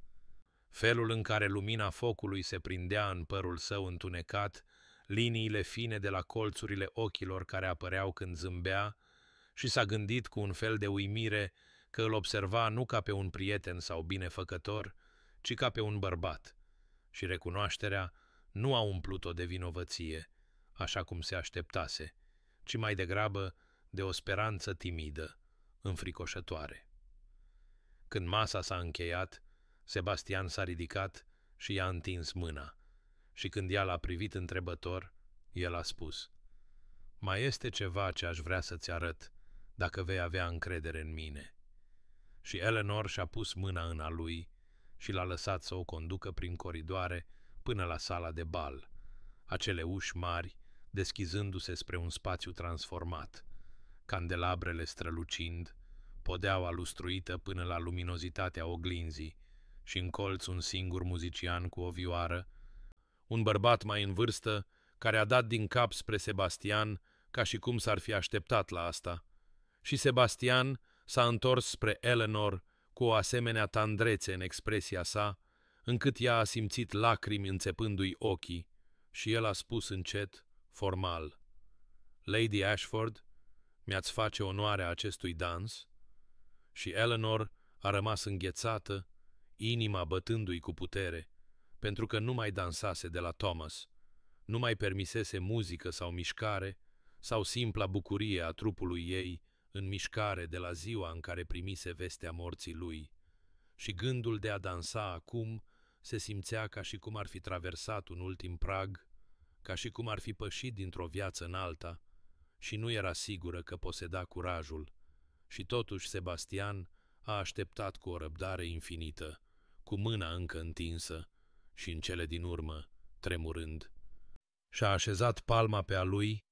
Felul în care lumina focului se prindea în părul său întunecat, liniile fine de la colțurile ochilor care apăreau când zâmbea, și s-a gândit cu un fel de uimire că îl observa nu ca pe un prieten sau binefăcător, ci ca pe un bărbat, și recunoașterea nu a umplut-o de vinovăție, așa cum se așteptase, ci mai degrabă de o speranță timidă, înfricoșătoare. Când masa s-a încheiat, Sebastian s-a ridicat și i-a întins mâna, și când ea l-a privit întrebător, el a spus: „Mai este ceva ce aș vrea să-ți arăt, dacă vei avea încredere în mine." Și Eleanor și-a pus mâna în a lui și l-a lăsat să o conducă prin coridoare până la sala de bal, acele uși mari deschizându-se spre un spațiu transformat, candelabrele strălucind, podeaua lustruită până la luminozitatea oglinzii și în colț un singur muzician cu o vioară, un bărbat mai în vârstă care a dat din cap spre Sebastian ca și cum s-ar fi așteptat la asta, și Sebastian s-a întors spre Eleanor cu o asemenea tandrețe în expresia sa, încât ea a simțit lacrimi înțepându-i ochii, și el a spus încet, formal: „Lady Ashford, mi-ați face onoarea acestui dans?" Și Eleanor a rămas înghețată, inima bătându-i cu putere, pentru că nu mai dansase de la Thomas, nu mai permisese muzică sau mișcare, sau simpla bucurie a trupului ei în mișcare de la ziua în care primise vestea morții lui, și gândul de a dansa acum se simțea ca și cum ar fi traversat un ultim prag, ca și cum ar fi pășit dintr-o viață în alta, și nu era sigură că poseda curajul. Și totuși Sebastian a așteptat cu o răbdare infinită, cu mâna încă întinsă și în cele din urmă tremurând. Și-a așezat palma pe a lui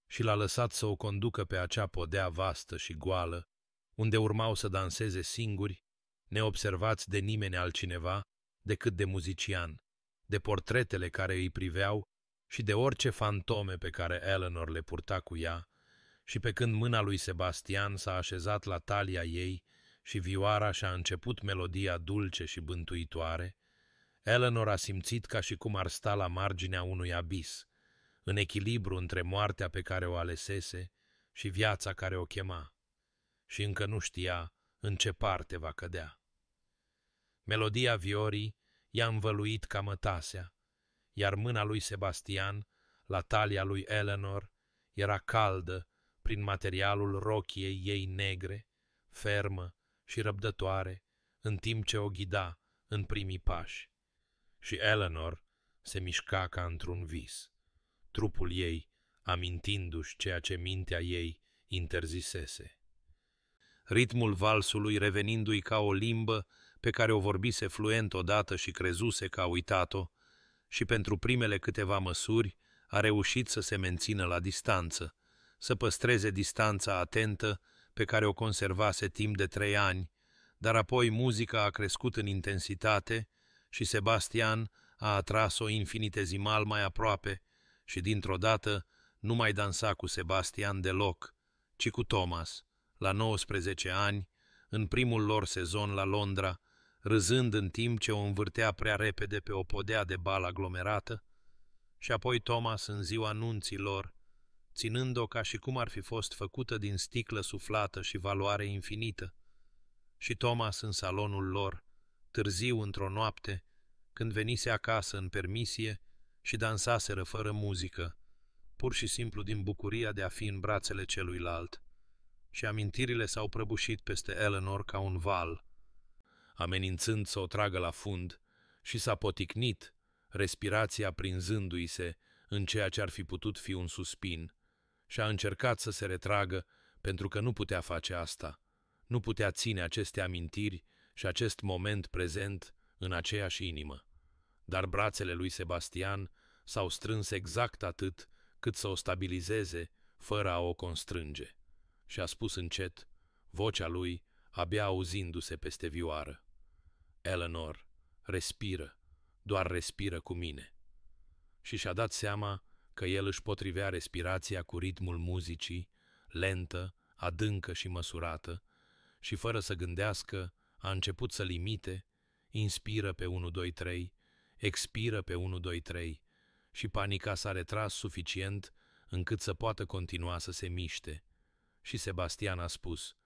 și l-a lăsat să o conducă pe acea podea vastă și goală, unde urmau să danseze singuri, neobservați de nimeni altcineva decât de muzician, de portretele care îi priveau și de orice fantome pe care Eleanor le purta cu ea, și pe când mâna lui Sebastian s-a așezat la talia ei și vioara și-a început melodia dulce și bântuitoare, Eleanor a simțit ca și cum ar sta la marginea unui abis, în echilibru între moartea pe care o alesese și viața care o chema, și încă nu știa în ce parte va cădea. Melodia viorii i-a învăluit ca mătasea, iar mâna lui Sebastian, la talia lui Eleanor, era caldă prin materialul rochiei ei negre, fermă și răbdătoare, în timp ce o ghida în primii pași. Și Eleanor se mișca ca într-un vis, trupul ei amintindu-și ceea ce mintea ei interzisese. Ritmul valsului revenindu-i ca o limbă pe care o vorbise fluent odată și crezuse că a uitat-o, și pentru primele câteva măsuri a reușit să se mențină la distanță, să păstreze distanța atentă pe care o conservase timp de 3 ani, dar apoi muzica a crescut în intensitate și Sebastian a atras-o infinitezimal mai aproape și dintr-o dată nu mai dansa cu Sebastian deloc, ci cu Thomas, la 19 ani, în primul lor sezon la Londra, râzând în timp ce o învârtea prea repede pe o podea de bal aglomerată, și apoi Thomas în ziua nunții lor, ținând-o ca și cum ar fi fost făcută din sticlă suflată și valoare infinită, și Thomas în salonul lor, târziu într-o noapte, când venise acasă în permisie și dansaseră fără muzică, pur și simplu din bucuria de a fi în brațele celuilalt, și amintirile s-au prăbușit peste Eleanor ca un val, amenințând să o tragă la fund, și s-a poticnit, respirația prinzându-i se în ceea ce ar fi putut fi un suspin, și a încercat să se retragă pentru că nu putea face asta, nu putea ține aceste amintiri și acest moment prezent în aceeași inimă. Dar brațele lui Sebastian s-au strâns exact atât cât să o stabilizeze fără a o constrânge, și a spus încet, vocea lui abia auzindu-se peste vioară: „Eleanor, respiră, doar respiră cu mine." Și și-a dat seama că el își potrivea respirația cu ritmul muzicii, lentă, adâncă și măsurată, și fără să gândească a început să limite, inspiră pe 1-2-3, expiră pe 1-2-3, și panica s-a retras suficient încât să poată continua să se miște. Și Sebastian a spus,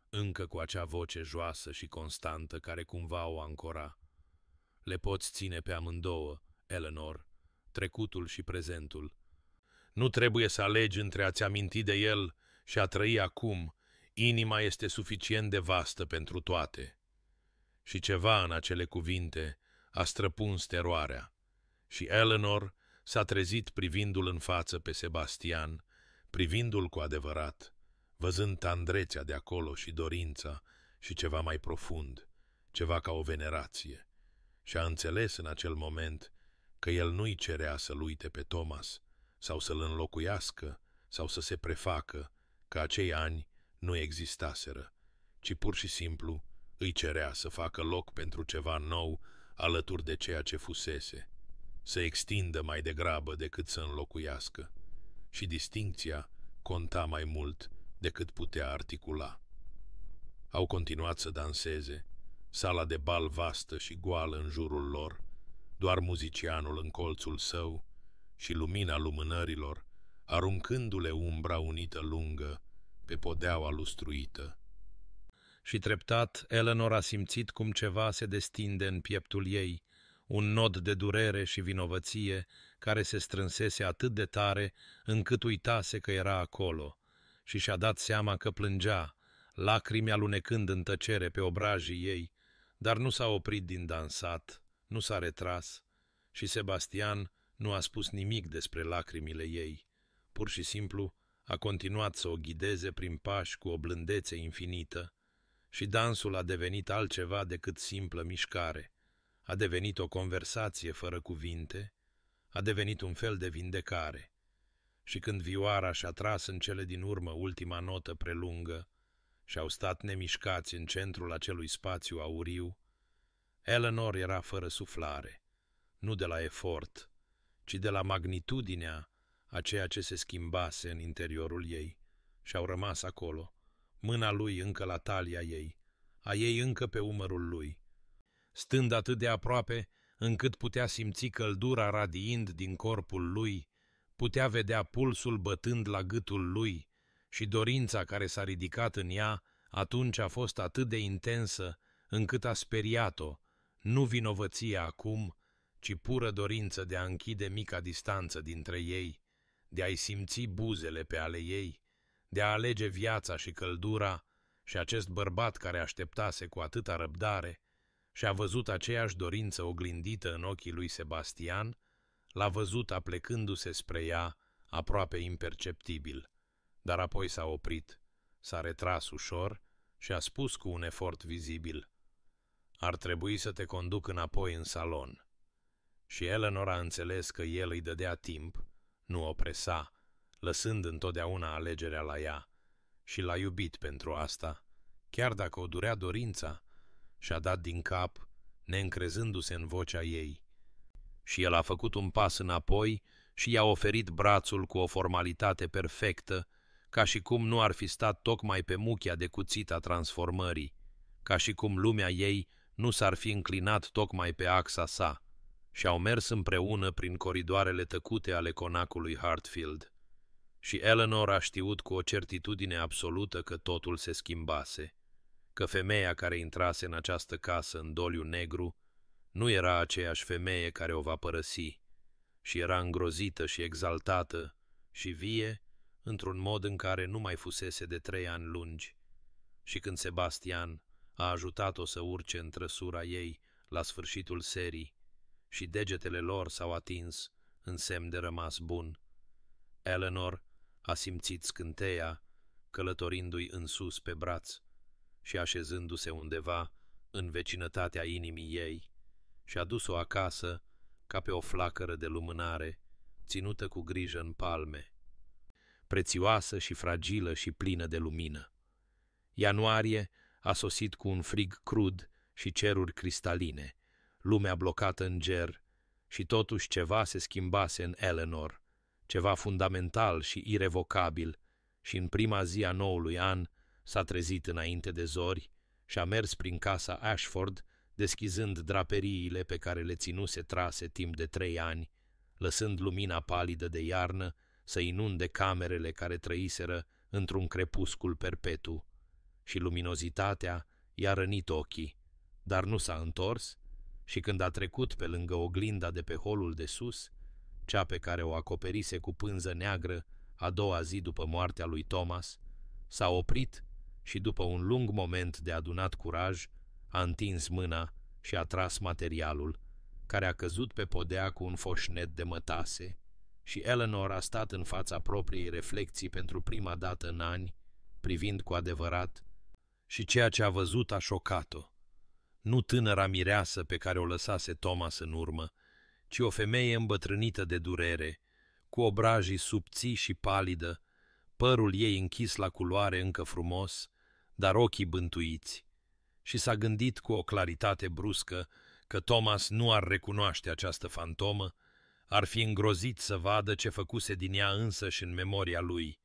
încă cu acea voce joasă și constantă care cumva o ancora: Le poți ține pe amândouă, Eleanor, trecutul și prezentul. Nu trebuie să alegi între a-ți aminti de el și a trăi acum. Inima este suficient de vastă pentru toate. Și ceva în acele cuvinte a străpuns teroarea. Și Eleanor s-a trezit privindu-l în față pe Sebastian, privindu-l cu adevărat, văzând tandrețea de acolo și dorința și ceva mai profund, ceva ca o venerație. Și a înțeles în acel moment că el nu-i cerea să-l uite pe Thomas sau să-l înlocuiască sau să se prefacă că acei ani nu existaseră, ci pur și simplu îi cerea să facă loc pentru ceva nou alături de ceea ce fusese, să extindă mai degrabă decât să înlocuiască, și distincția conta mai mult decât putea articula. Au continuat să danseze, sala de bal vastă și goală în jurul lor, doar muzicianul în colțul său și lumina lumânărilor, aruncându-le umbra unită lungă pe podeaua lustruită. Și treptat, Eleanor a simțit cum ceva se destinde în pieptul ei, un nod de durere și vinovăție care se strânsese atât de tare încât uitase că era acolo și și-a dat seama că plângea, lacrimi alunecând în tăcere pe obrajii ei, dar nu s-a oprit din dansat, nu s-a retras și Sebastian nu a spus nimic despre lacrimile ei. Pur și simplu a continuat să o ghideze prin pași cu o blândețe infinită și dansul a devenit altceva decât simplă mișcare. A devenit o conversație fără cuvinte, a devenit un fel de vindecare. Și când vioara și-a tras în cele din urmă ultima notă prelungă și au stat nemișcați în centrul acelui spațiu auriu, Eleanor era fără suflare, nu de la efort, ci de la magnitudinea a ceea ce se schimbase în interiorul ei, și au rămas acolo, mâna lui încă la talia ei, a ei încă pe umărul lui, stând atât de aproape încât putea simți căldura radiind din corpul lui, putea vedea pulsul bătând la gâtul lui și dorința care s-a ridicat în ea atunci a fost atât de intensă încât a speriat-o, nu vinovăția acum, ci pură dorință de a închide mica distanță dintre ei, de a-i simți buzele pe ale ei, de a alege viața și căldura, și acest bărbat care așteptase cu atâta răbdare și a văzut aceeași dorință oglindită în ochii lui Sebastian, l-a văzut aplecându-se spre ea aproape imperceptibil, dar apoi s-a oprit, s-a retras ușor și a spus cu un efort vizibil: „Ar trebui să te conduc înapoi în salon.” Și Eleanor a înțeles că el îi dădea timp, nu o presa, lăsând întotdeauna alegerea la ea, și l-a iubit pentru asta, chiar dacă o durea dorința, și-a dat din cap, neîncrezându-se în vocea ei. Și el a făcut un pas înapoi și i-a oferit brațul cu o formalitate perfectă, ca și cum nu ar fi stat tocmai pe muchia de cuțit a transformării, ca și cum lumea ei nu s-ar fi înclinat tocmai pe axa sa, și au mers împreună prin coridoarele tăcute ale conacului Hartfield. Și Eleanor a știut cu o certitudine absolută că totul se schimbase, că femeia care intrase în această casă în doliu negru nu era aceeași femeie care o va părăsi, și era îngrozită și exaltată și vie într-un mod în care nu mai fusese de 3 ani lungi. Și când Sebastian a ajutat-o să urce în trăsura ei la sfârșitul serii și degetele lor s-au atins în semn de rămas bun, Eleanor a simțit scânteia călătorindu-i în sus pe braț și așezându-se undeva în vecinătatea inimii ei, și a dus-o acasă ca pe o flacără de lumânare ținută cu grijă în palme, prețioasă și fragilă și plină de lumină. Ianuarie a sosit cu un frig crud și ceruri cristaline, lumea blocată în ger, și totuși ceva se schimbase în Eleanor, ceva fundamental și irevocabil, și în prima zi a noului an s-a trezit înainte de zori și a mers prin casa Ashford, deschizând draperiile pe care le ținuse trase timp de 3 ani, lăsând lumina palidă de iarnă să inunde camerele care trăiseră într-un crepuscul perpetu, și luminozitatea i-a rănit ochii, dar nu s-a întors, Și când a trecut pe lângă oglinda de pe holul de sus, cea pe care o acoperise cu pânză neagră a doua zi după moartea lui Thomas, s-a oprit și după un lung moment de adunat curaj, a întins mâna și a tras materialul, care a căzut pe podea cu un foșnet de mătase, și Eleanor a stat în fața propriei reflecții pentru prima dată în ani, privind cu adevărat, și ceea ce a văzut a șocat-o. Nu tânăra mireasă pe care o lăsase Thomas în urmă, ci o femeie îmbătrânită de durere, cu obrajii subții și palidă, părul ei închis la culoare încă frumos, dar ochii bântuiți, și s-a gândit cu o claritate bruscă că Thomas nu ar recunoaște această fantomă, ar fi îngrozit să vadă ce făcuse din ea însăși în memoria lui,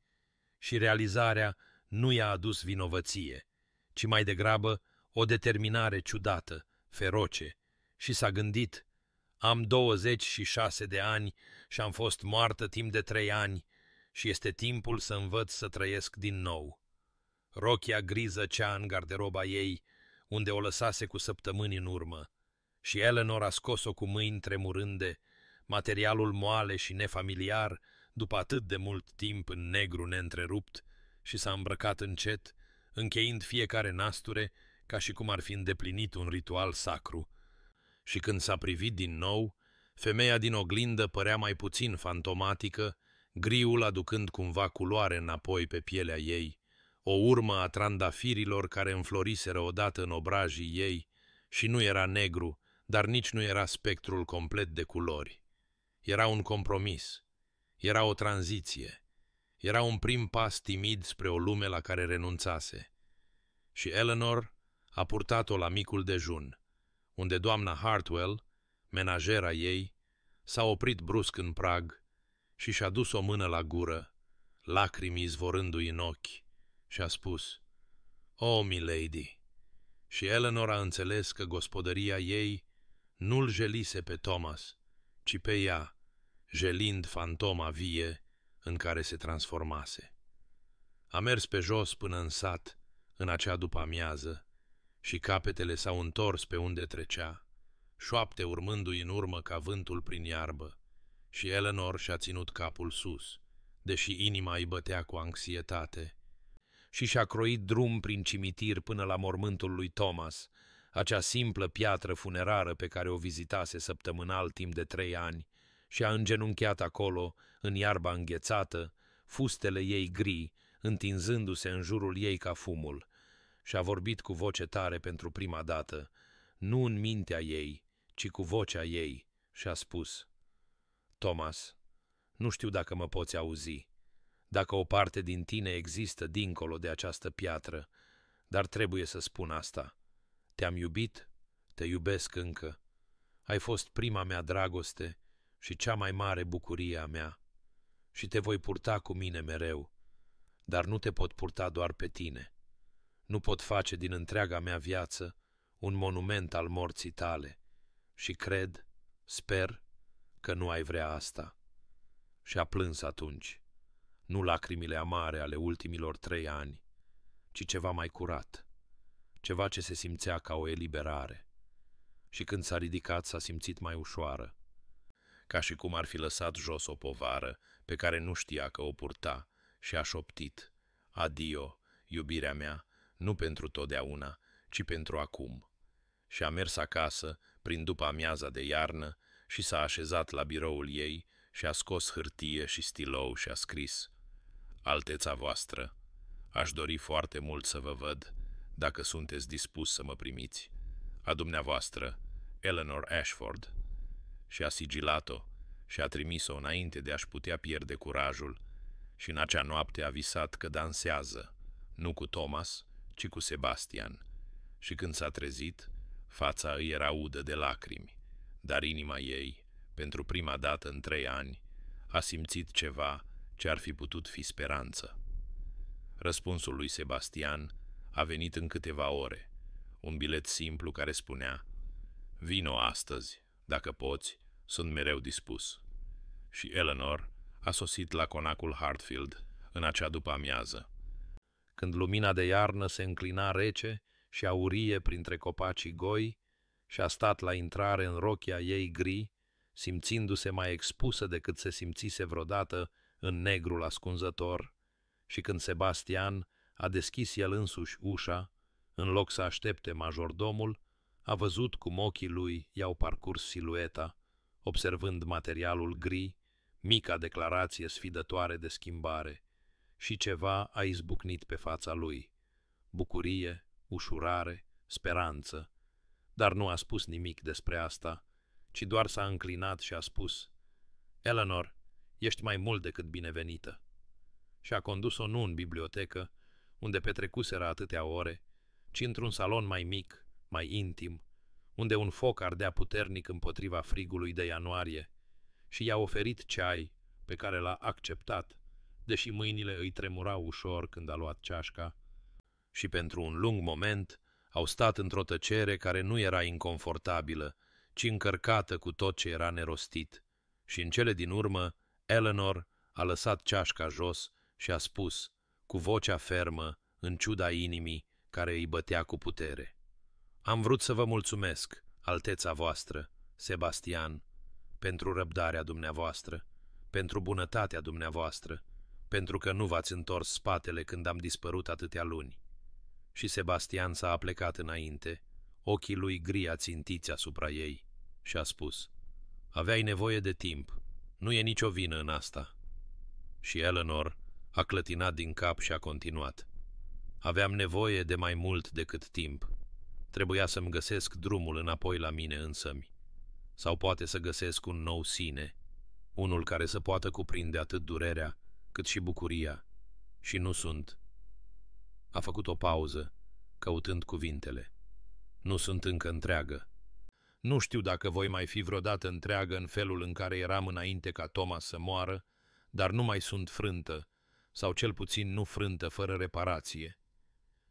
și realizarea nu i-a adus vinovăție, ci mai degrabă o determinare ciudată, feroce, și s-a gândit: am 26 de ani și am fost moartă timp de 3 ani și este timpul să învăț să trăiesc din nou. Rochia griză cea în garderoba ei, unde o lăsase cu săptămâni în urmă, și Eleanor a scos-o cu mâini tremurânde, materialul moale și nefamiliar, după atât de mult timp în negru neîntrerupt, și s-a îmbrăcat încet, încheind fiecare nasture ca și cum ar fi îndeplinit un ritual sacru. Și când s-a privit din nou, femeia din oglindă părea mai puțin fantomatică, griul aducând cumva culoare înapoi pe pielea ei, o urmă a trandafirilor care înfloriseră odată în obrajii ei, și nu era negru, dar nici nu era spectrul complet de culori. Era un compromis, era o tranziție, era un prim pas timid spre o lume la care renunțase. Și Eleanor a purtat-o la micul dejun, unde doamna Hartwell, menajera ei, s-a oprit brusc în prag și și-a dus o mână la gură, lacrimi izvorându-i în ochi, și a spus: "Oh, milady!" Și Eleanor a înțeles că gospodăria ei nu-l jelise pe Thomas, ci pe ea, jelind fantoma vie în care se transformase. A mers pe jos până în sat, în acea după-amiază, și capetele s-au întors pe unde trecea, șoapte urmându-i în urmă ca vântul prin iarbă, și Eleanor și-a ținut capul sus, deși inima îi bătea cu anxietate, și și-a croit drum prin cimitir până la mormântul lui Thomas, acea simplă piatră funerară pe care o vizitase săptămânal timp de 3 ani, și a îngenunchiat acolo, în iarba înghețată, fustele ei gri, întinzându-se în jurul ei ca fumul, și a vorbit cu voce tare pentru prima dată, nu în mintea ei, ci cu vocea ei, și a spus: "Thomas, nu știu dacă mă poți auzi, dacă o parte din tine există dincolo de această piatră, dar trebuie să spun asta. Te-am iubit, te iubesc încă. Ai fost prima mea dragoste și cea mai mare bucurie a mea. Și te voi purta cu mine mereu, dar nu te pot purta doar pe tine. Nu pot face din întreaga mea viață un monument al morții tale și cred, sper, că nu ai vrea asta." Și a plâns atunci, nu lacrimile amare ale ultimilor 3 ani, ci ceva mai curat, ceva ce se simțea ca o eliberare. Și când s-a ridicat, s-a simțit mai ușoară, ca și cum ar fi lăsat jos o povară pe care nu știa că o purta, și a șoptit: "Adio, iubirea mea, nu pentru totdeauna, ci pentru acum." Și a mers acasă, prin după amiaza de iarnă, și s-a așezat la biroul ei și a scos hârtie și stilou și a scris: "Alteța voastră, aș dori foarte mult să vă văd, dacă sunteți dispus să mă primiți. A dumneavoastră, Eleanor Ashford." Și a sigilat-o și a trimis-o înainte de a-și putea pierde curajul, și în acea noapte a visat că dansează, nu cu Thomas, ci cu Sebastian. Și când s-a trezit, fața îi era udă de lacrimi, dar inima ei, pentru prima dată în 3 ani, a simțit ceva ce ar fi putut fi speranță. Răspunsul lui Sebastian a venit în câteva ore, un bilet simplu care spunea: "Vino astăzi, dacă poți, sunt mereu dispus." Și Eleanor a sosit la conacul Hartfield în acea după-amiază, când lumina de iarnă se înclina rece și aurie printre copacii goi și a stat la intrare în rochia ei gri, simțindu-se mai expusă decât se simțise vreodată în negrul ascunzător, și când Sebastian a deschis el însuși ușa, în loc să aștepte majordomul, a văzut cum ochii lui i-au parcurs silueta, observând materialul gri, mica declarație sfidătoare de schimbare, și ceva a izbucnit pe fața lui. Bucurie, ușurare, speranță, dar nu a spus nimic despre asta, ci doar s-a înclinat și a spus: Eleanor, ești mai mult decât binevenită. Și a condus-o nu în bibliotecă, unde petrecuseră atâtea ore, ci într-un salon mai mic, mai intim, unde un foc ardea puternic împotriva frigului de ianuarie, și i-a oferit ceai, pe care l-a acceptat, deși mâinile îi tremurau ușor când a luat ceașca, și pentru un lung moment au stat într-o tăcere care nu era inconfortabilă, ci încărcată cu tot ce era nerostit. Și în cele din urmă, Eleanor a lăsat ceașca jos și a spus, cu vocea fermă, în ciuda inimii care îi bătea cu putere: Am vrut să vă mulțumesc, alteța voastră, Sebastian, pentru răbdarea dumneavoastră, pentru bunătatea dumneavoastră, pentru că nu v-ați întors spatele când am dispărut atâtea luni. Și Sebastian s-a aplecat înainte, ochii lui gri ațintiți asupra ei, și a spus: Aveai nevoie de timp, nu e nicio vină în asta. Și Eleanor a clătinat din cap și a continuat: Aveam nevoie de mai mult decât timp. Trebuia să-mi găsesc drumul înapoi la mine însămi. Sau poate să găsesc un nou sine, unul care să poată cuprinde atât durerea cât și bucuria. Și nu sunt. A făcut o pauză, căutând cuvintele. Nu sunt încă întreagă. Nu știu dacă voi mai fi vreodată întreagă în felul în care eram înainte ca Thomas să moară, dar nu mai sunt frântă, sau cel puțin nu frântă fără reparație.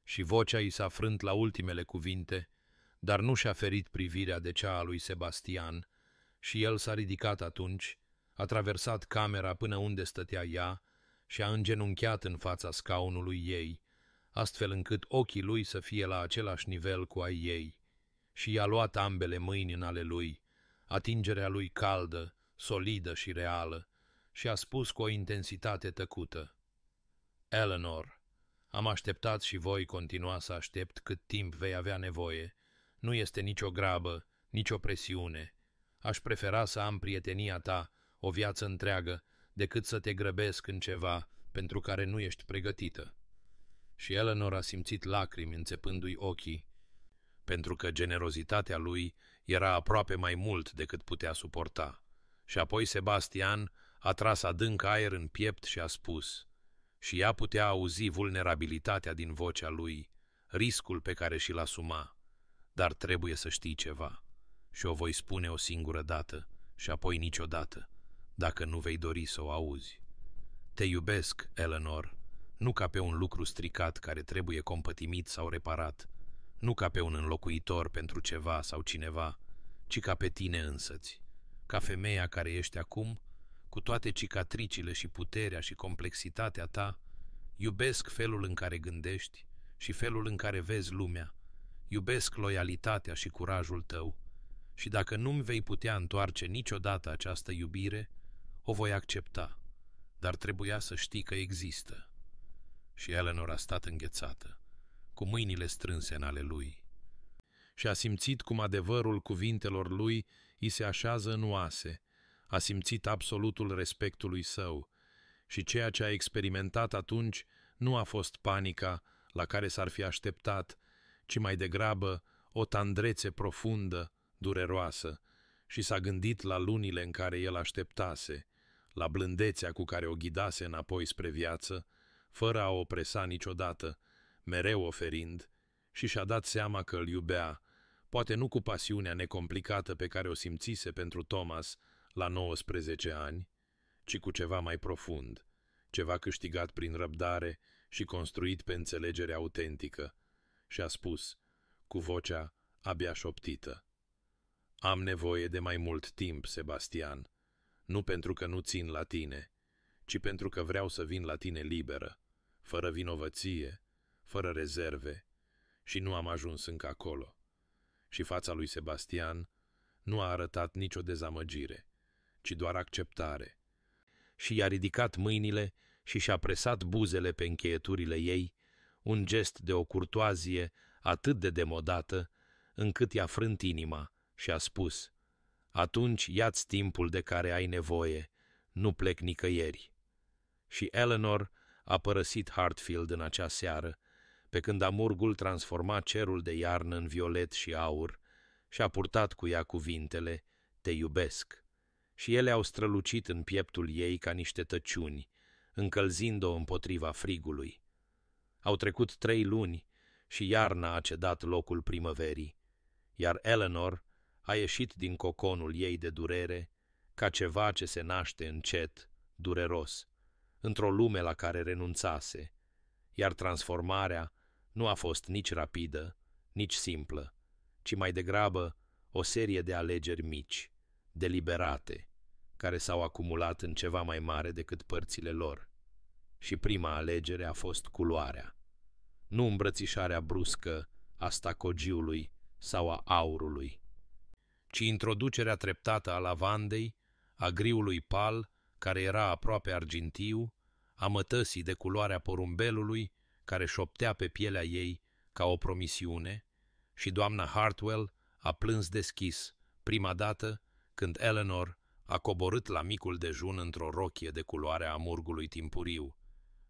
Și vocea i s-a frânt la ultimele cuvinte, dar nu și-a ferit privirea de cea a lui Sebastian, și el s-a ridicat atunci, a traversat camera până unde stătea ea și a îngenunchiat în fața scaunului ei, astfel încât ochii lui să fie la același nivel cu ai ei, și i-a luat ambele mâini în ale lui, atingerea lui caldă, solidă și reală, și a spus cu o intensitate tăcută: Eleanor, am așteptat și voi continua să aștept cât timp vei avea nevoie. Nu este nicio grabă, nicio presiune. Aș prefera să am prietenia ta o viață întreagă decât să te grăbesc în ceva pentru care nu ești pregătită. Și Eleanor a simțit lacrimi înțepându-i ochii, pentru că generozitatea lui era aproape mai mult decât putea suporta. Și apoi Sebastian a tras adânc aer în piept și a spus, și ea putea auzi vulnerabilitatea din vocea lui, riscul pe care și-l asuma: Dar trebuie să știi ceva, și o voi spune o singură dată și apoi niciodată, dacă nu vei dori să o auzi. Te iubesc, Eleanor, nu ca pe un lucru stricat care trebuie compătimit sau reparat, nu ca pe un înlocuitor pentru ceva sau cineva, ci ca pe tine însăți, ca femeia care ești acum, cu toate cicatricile și puterea și complexitatea ta. Iubesc felul în care gândești și felul în care vezi lumea. Iubesc loialitatea și curajul tău. Și dacă nu-mi vei putea întoarce niciodată această iubire, o voi accepta, dar trebuia să știi că există. Și Eleanor a stat înghețată, cu mâinile strânse în ale lui, și a simțit cum adevărul cuvintelor lui îi se așează în oase, a simțit absolutul respectului său, și ceea ce a experimentat atunci nu a fost panica la care s-ar fi așteptat, ci mai degrabă o tandrețe profundă, dureroasă, și s-a gândit la lunile în care el așteptase, la blândețea cu care o ghidase înapoi spre viață, fără a o presa niciodată, mereu oferind, și și-a dat seama că îl iubea, poate nu cu pasiunea necomplicată pe care o simțise pentru Thomas la 19 ani, ci cu ceva mai profund, ceva câștigat prin răbdare și construit pe înțelegere autentică, și a spus, cu vocea abia șoptită: Am nevoie de mai mult timp, Sebastian, nu pentru că nu țin la tine, ci pentru că vreau să vin la tine liberă, fără vinovăție, fără rezerve, și nu am ajuns încă acolo. și fața lui Sebastian nu a arătat nicio dezamăgire, ci doar acceptare. Și i-a ridicat mâinile și și-a presat buzele pe încheieturile ei, un gest de o curtoazie atât de demodată, încât i-a frânt inima și a spus: „Atunci ia-ți timpul de care ai nevoie, nu plec nicăieri.” Și Eleanor a părăsit Hartfield în acea seară, pe când amurgul transforma cerul de iarnă în violet și aur și a purtat cu ea cuvintele: „Te iubesc.” Și ele au strălucit în pieptul ei ca niște tăciuni, încălzind-o împotriva frigului. Au trecut 3 luni și iarna a cedat locul primăverii, iar Eleanor a ieșit din coconul ei de durere ca ceva ce se naște încet, dureros, într-o lume la care renunțase, iar transformarea nu a fost nici rapidă, nici simplă, ci mai degrabă o serie de alegeri mici, deliberate, care s-au acumulat în ceva mai mare decât părțile lor. Și prima alegere a fost culoarea, nu îmbrățișarea bruscă a stacogiului sau a aurului, ci introducerea treptată a lavandei, a griului pal, care era aproape argintiu, a mătăsii de culoarea porumbelului, care șoptea pe pielea ei ca o promisiune, și doamna Hartwell a plâns deschis, prima dată, când Eleanor a coborât la micul dejun într-o rochie de culoarea amurgului timpuriu,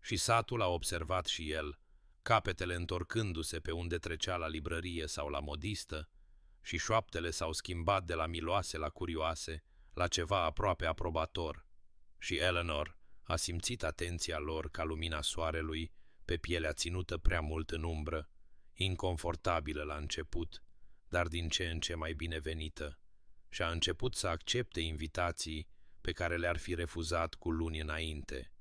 și satul a observat și el, capetele întorcându-se pe unde trecea la librărie sau la modistă, și șoaptele s-au schimbat de la miloase la curioase, la ceva aproape aprobator, și Eleanor a simțit atenția lor ca lumina soarelui pe pielea ținută prea mult în umbră, inconfortabilă la început, dar din ce în ce mai binevenită, și a început să accepte invitații pe care le-ar fi refuzat cu luni înainte.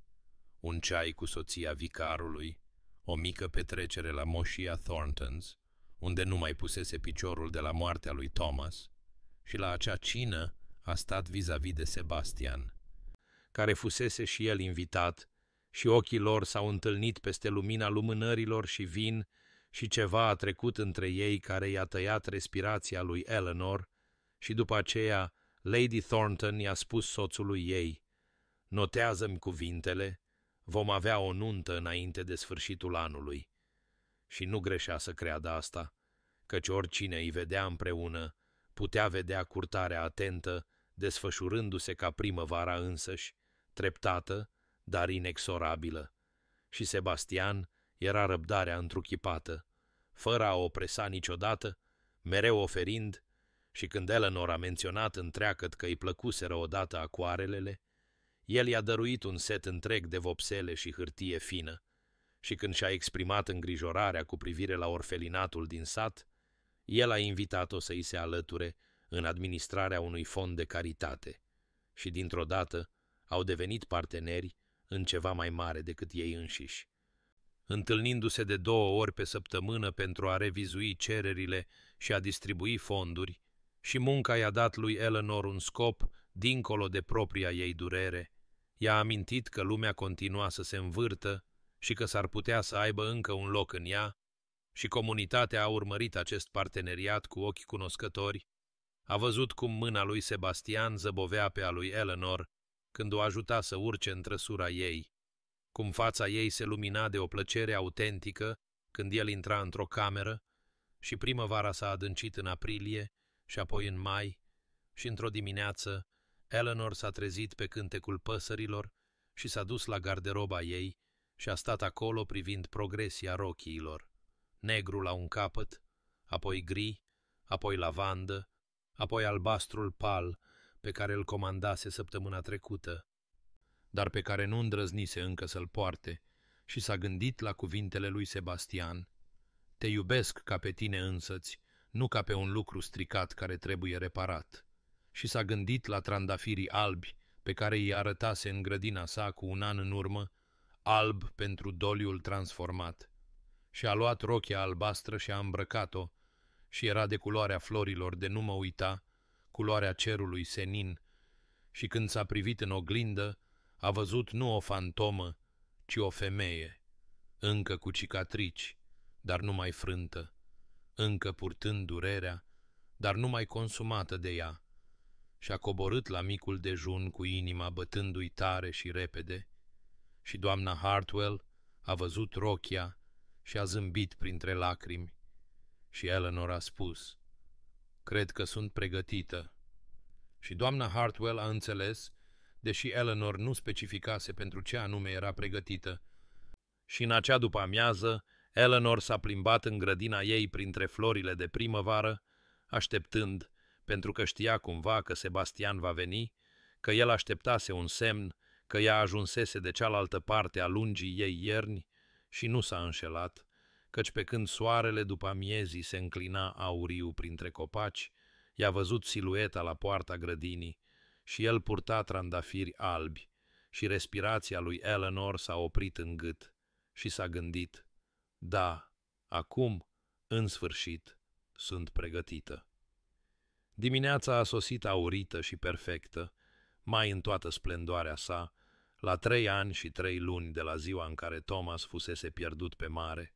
Un ceai cu soția vicarului, o mică petrecere la moșia Thorntons, unde nu mai pusese piciorul de la moartea lui Thomas, și la acea cină a stat vis-a-vis de Sebastian, care fusese și el invitat, și ochii lor s-au întâlnit peste lumina lumânărilor și vin, și ceva a trecut între ei care i-a tăiat respirația lui Eleanor, și după aceea Lady Thornton i-a spus soțului ei: „Notează-mi cuvintele, vom avea o nuntă înainte de sfârșitul anului.” Și nu greșea să creadă asta, căci oricine îi vedea împreună putea vedea curtarea atentă, desfășurându-se ca primăvara însăși, treptată, dar inexorabilă. Și Sebastian era răbdarea întruchipată, fără a o presa niciodată, mereu oferind, și când Eleanor a menționat întreagăt că îi plăcuseră odată acoarelele, el i-a dăruit un set întreg de vopsele și hârtie fină, și când și-a exprimat îngrijorarea cu privire la orfelinatul din sat, el a invitat-o să îi se alăture în administrarea unui fond de caritate și dintr-o dată au devenit parteneri în ceva mai mare decât ei înșiși. Întâlnindu-se de 2 ori pe săptămână pentru a revizui cererile și a distribui fonduri, și munca i-a dat lui Eleanor un scop dincolo de propria ei durere, i-a amintit că lumea continua să se învârtă și că s-ar putea să aibă încă un loc în ea, și comunitatea a urmărit acest parteneriat cu ochi cunoscători, a văzut cum mâna lui Sebastian zăbovea pe a lui Eleanor când o ajuta să urce în trăsura ei, cum fața ei se lumina de o plăcere autentică când el intra într-o cameră, și primăvara s-a adâncit în aprilie și apoi în mai, și într-o dimineață Eleanor s-a trezit pe cântecul păsărilor și s-a dus la garderoba ei și a stat acolo privind progresia rochiilor, negru la un capăt, apoi gri, apoi lavandă, apoi albastrul pal pe care îl comandase săptămâna trecută, dar pe care nu îndrăznise încă să-l poarte, și s-a gândit la cuvintele lui Sebastian: „Te iubesc ca pe tine însăți, nu ca pe un lucru stricat care trebuie reparat.” Și s-a gândit la trandafirii albi pe care îi arătase în grădina sa cu 1 an în urmă, alb pentru doliul transformat. Și a luat rochia albastră și a îmbrăcat-o, și era de culoarea florilor de nu mă uita, culoarea cerului senin, și când s-a privit în oglindă, a văzut nu o fantomă, ci o femeie, încă cu cicatrici, dar nu mai frântă, încă purtând durerea, dar numai consumată de ea, și-a coborât la micul dejun cu inima bătându-i tare și repede, și doamna Hartwell a văzut rochia și a zâmbit printre lacrimi, și Eleanor a spus: "Cred că sunt pregătită." Și doamna Hartwell a înțeles, deși Eleanor nu specificase pentru ce anume era pregătită. Și în acea după-amiază, Eleanor s-a plimbat în grădina ei printre florile de primăvară, așteptând, pentru că știa cumva că Sebastian va veni, că el așteptase un semn, că ea ajunsese de cealaltă parte a lungii ei ierni, și nu s-a înșelat, căci pe când soarele după amiezii se înclina auriu printre copaci, i-a văzut silueta la poarta grădinii și el purta trandafiri albi și respirația lui Eleanor s-a oprit în gât și s-a gândit: da, acum, în sfârșit, sunt pregătită. Dimineața a sosit aurită și perfectă, mai în toată splendoarea sa, la 3 ani și 3 luni de la ziua în care Thomas fusese pierdut pe mare,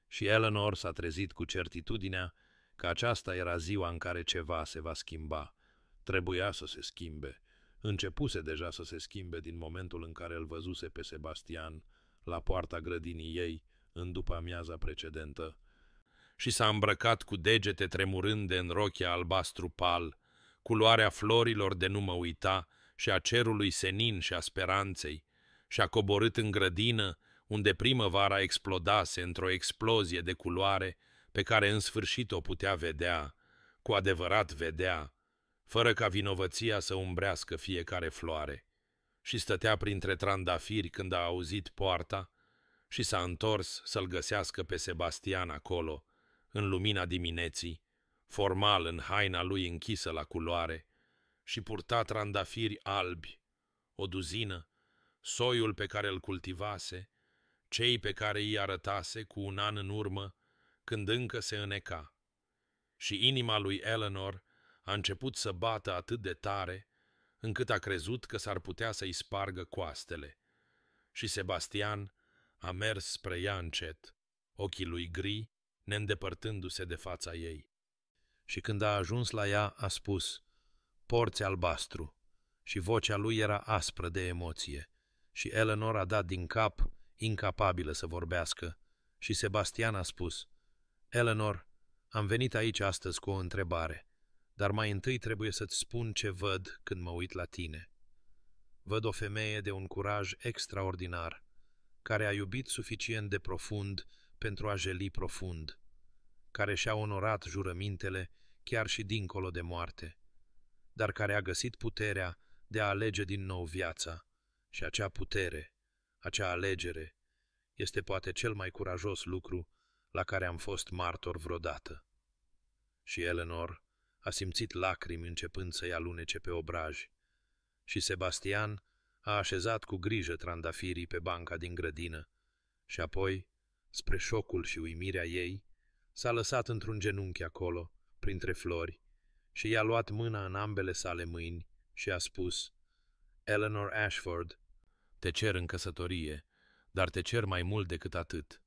și Eleanor s-a trezit cu certitudinea că aceasta era ziua în care ceva se va schimba. Trebuia să se schimbe. Începuse deja să se schimbe din momentul în care îl văzuse pe Sebastian la poarta grădinii ei în după-amiaza precedentă, și s-a îmbrăcat cu degete tremurânde în rochia albastru pal, culoarea florilor de nu mă uita și a cerului senin și a speranței, și a coborât în grădină, unde primăvara explodase într-o explozie de culoare pe care în sfârșit o putea vedea, cu adevărat vedea, fără ca vinovăția să umbrească fiecare floare. Și stătea printre trandafiri când a auzit poarta și s-a întors să-l găsească pe Sebastian acolo, în lumina dimineții, formal în haina lui închisă la culoare, și purta trandafiri albi, o duzină, soiul pe care îl cultivase, cei pe care îi arătase cu 1 an în urmă, când încă se îneca. Și inima lui Eleanor a început să bată atât de tare, încât a crezut că s-ar putea să-i spargă coastele. Și Sebastian a mers spre ea încet, ochii lui gri, neîndepărtându-se de fața ei. Și când a ajuns la ea, a spus: "Porți albastru." Și vocea lui era aspră de emoție. Și Eleanor a dat din cap, incapabilă să vorbească. Și Sebastian a spus: "Eleanor, am venit aici astăzi cu o întrebare, dar mai întâi trebuie să-ți spun ce văd când mă uit la tine. Văd o femeie de un curaj extraordinar, care a iubit suficient de profund pentru a jeli profund, care și-a onorat jurămintele chiar și dincolo de moarte, dar care a găsit puterea de a alege din nou viața, și acea putere, acea alegere, este poate cel mai curajos lucru la care am fost martor vreodată." Și Eleanor a simțit lacrimi începând să-i alunece pe obraji, și Sebastian a așezat cu grijă trandafirii pe banca din grădină și apoi, spre șocul și uimirea ei, s-a lăsat într-un genunchi acolo, printre flori, și i-a luat mâna în ambele sale mâini și a spus: "Eleanor Ashford, te cer în căsătorie, dar te cer mai mult decât atât.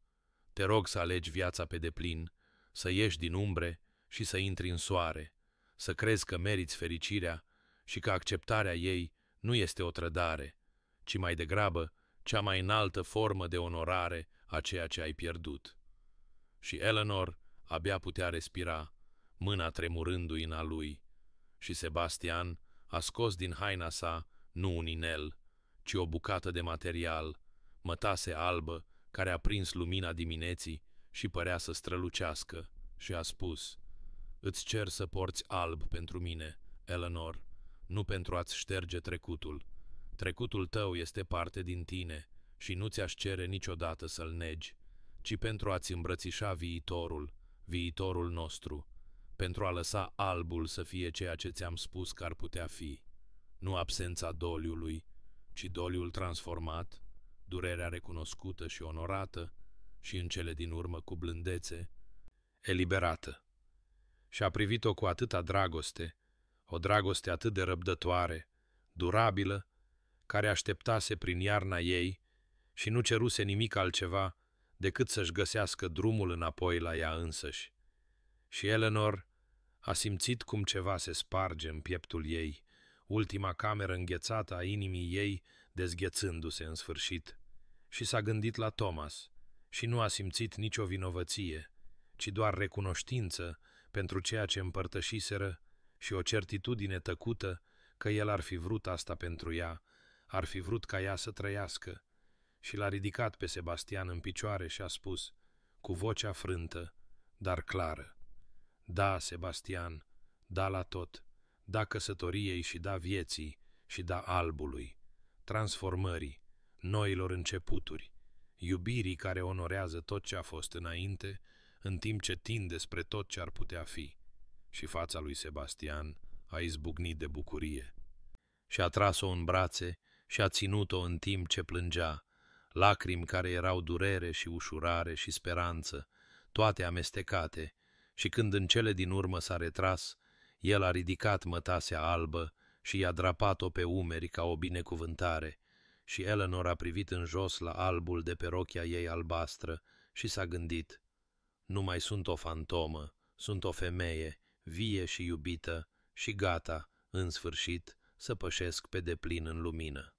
Te rog să alegi viața pe deplin, să ieși din umbre și să intri în soare, să crezi că meriți fericirea și că acceptarea ei nu este o trădare, ci mai degrabă cea mai înaltă formă de onorare a ceea ce ai pierdut." Și Eleanor abia putea respira, mâna tremurându-i în a lui, și Sebastian a scos din haina sa nu un inel, ci o bucată de material, mătase albă, care a prins lumina dimineții și părea să strălucească, și a spus: "Îți cer să porți alb pentru mine, Eleanor, nu pentru a-ți șterge trecutul. Trecutul tău este parte din tine și nu ți-aș cere niciodată să-l negi, ci pentru a-ți îmbrățișa viitorul nostru, pentru a lăsa albul să fie ceea ce ți-am spus că ar putea fi, nu absența doliului, ci doliul transformat, durerea recunoscută și onorată și în cele din urmă cu blândețe, eliberată." Și a privit-o cu atâta dragoste, o dragoste atât de răbdătoare, durabilă, care așteptase prin iarna ei și nu ceruse nimic altceva decât să-și găsească drumul înapoi la ea însăși. Și Eleanor A simțit cum ceva se sparge în pieptul ei, ultima cameră înghețată a inimii ei dezghețându-se în sfârșit. Și s-a gândit la Thomas și nu a simțit nicio vinovăție, ci doar recunoștință pentru ceea ce împărtășiseră și o certitudine tăcută că el ar fi vrut asta pentru ea, ar fi vrut ca ea să trăiască. Și l-a ridicat pe Sebastian în picioare și a spus, cu vocea frântă, dar clară: da, Sebastian, da la tot, da căsătoriei și da vieții și da albului, transformării, noilor începuturi, iubirii care onorează tot ce a fost înainte, în timp ce tinde spre tot ce ar putea fi. Și fața lui Sebastian a izbucnit de bucurie. Și a tras-o în brațe și a ținut-o în timp ce plângea, lacrimi care erau durere și ușurare și speranță, toate amestecate, și când în cele din urmă s-a retras, el a ridicat mătasea albă și i-a drapat-o pe umeri ca o binecuvântare, și Eleanor a privit în jos la albul de pe rochia ei albastră și s-a gândit: nu mai sunt o fantomă, sunt o femeie, vie și iubită, și gata, în sfârșit, să pășesc pe deplin în lumină.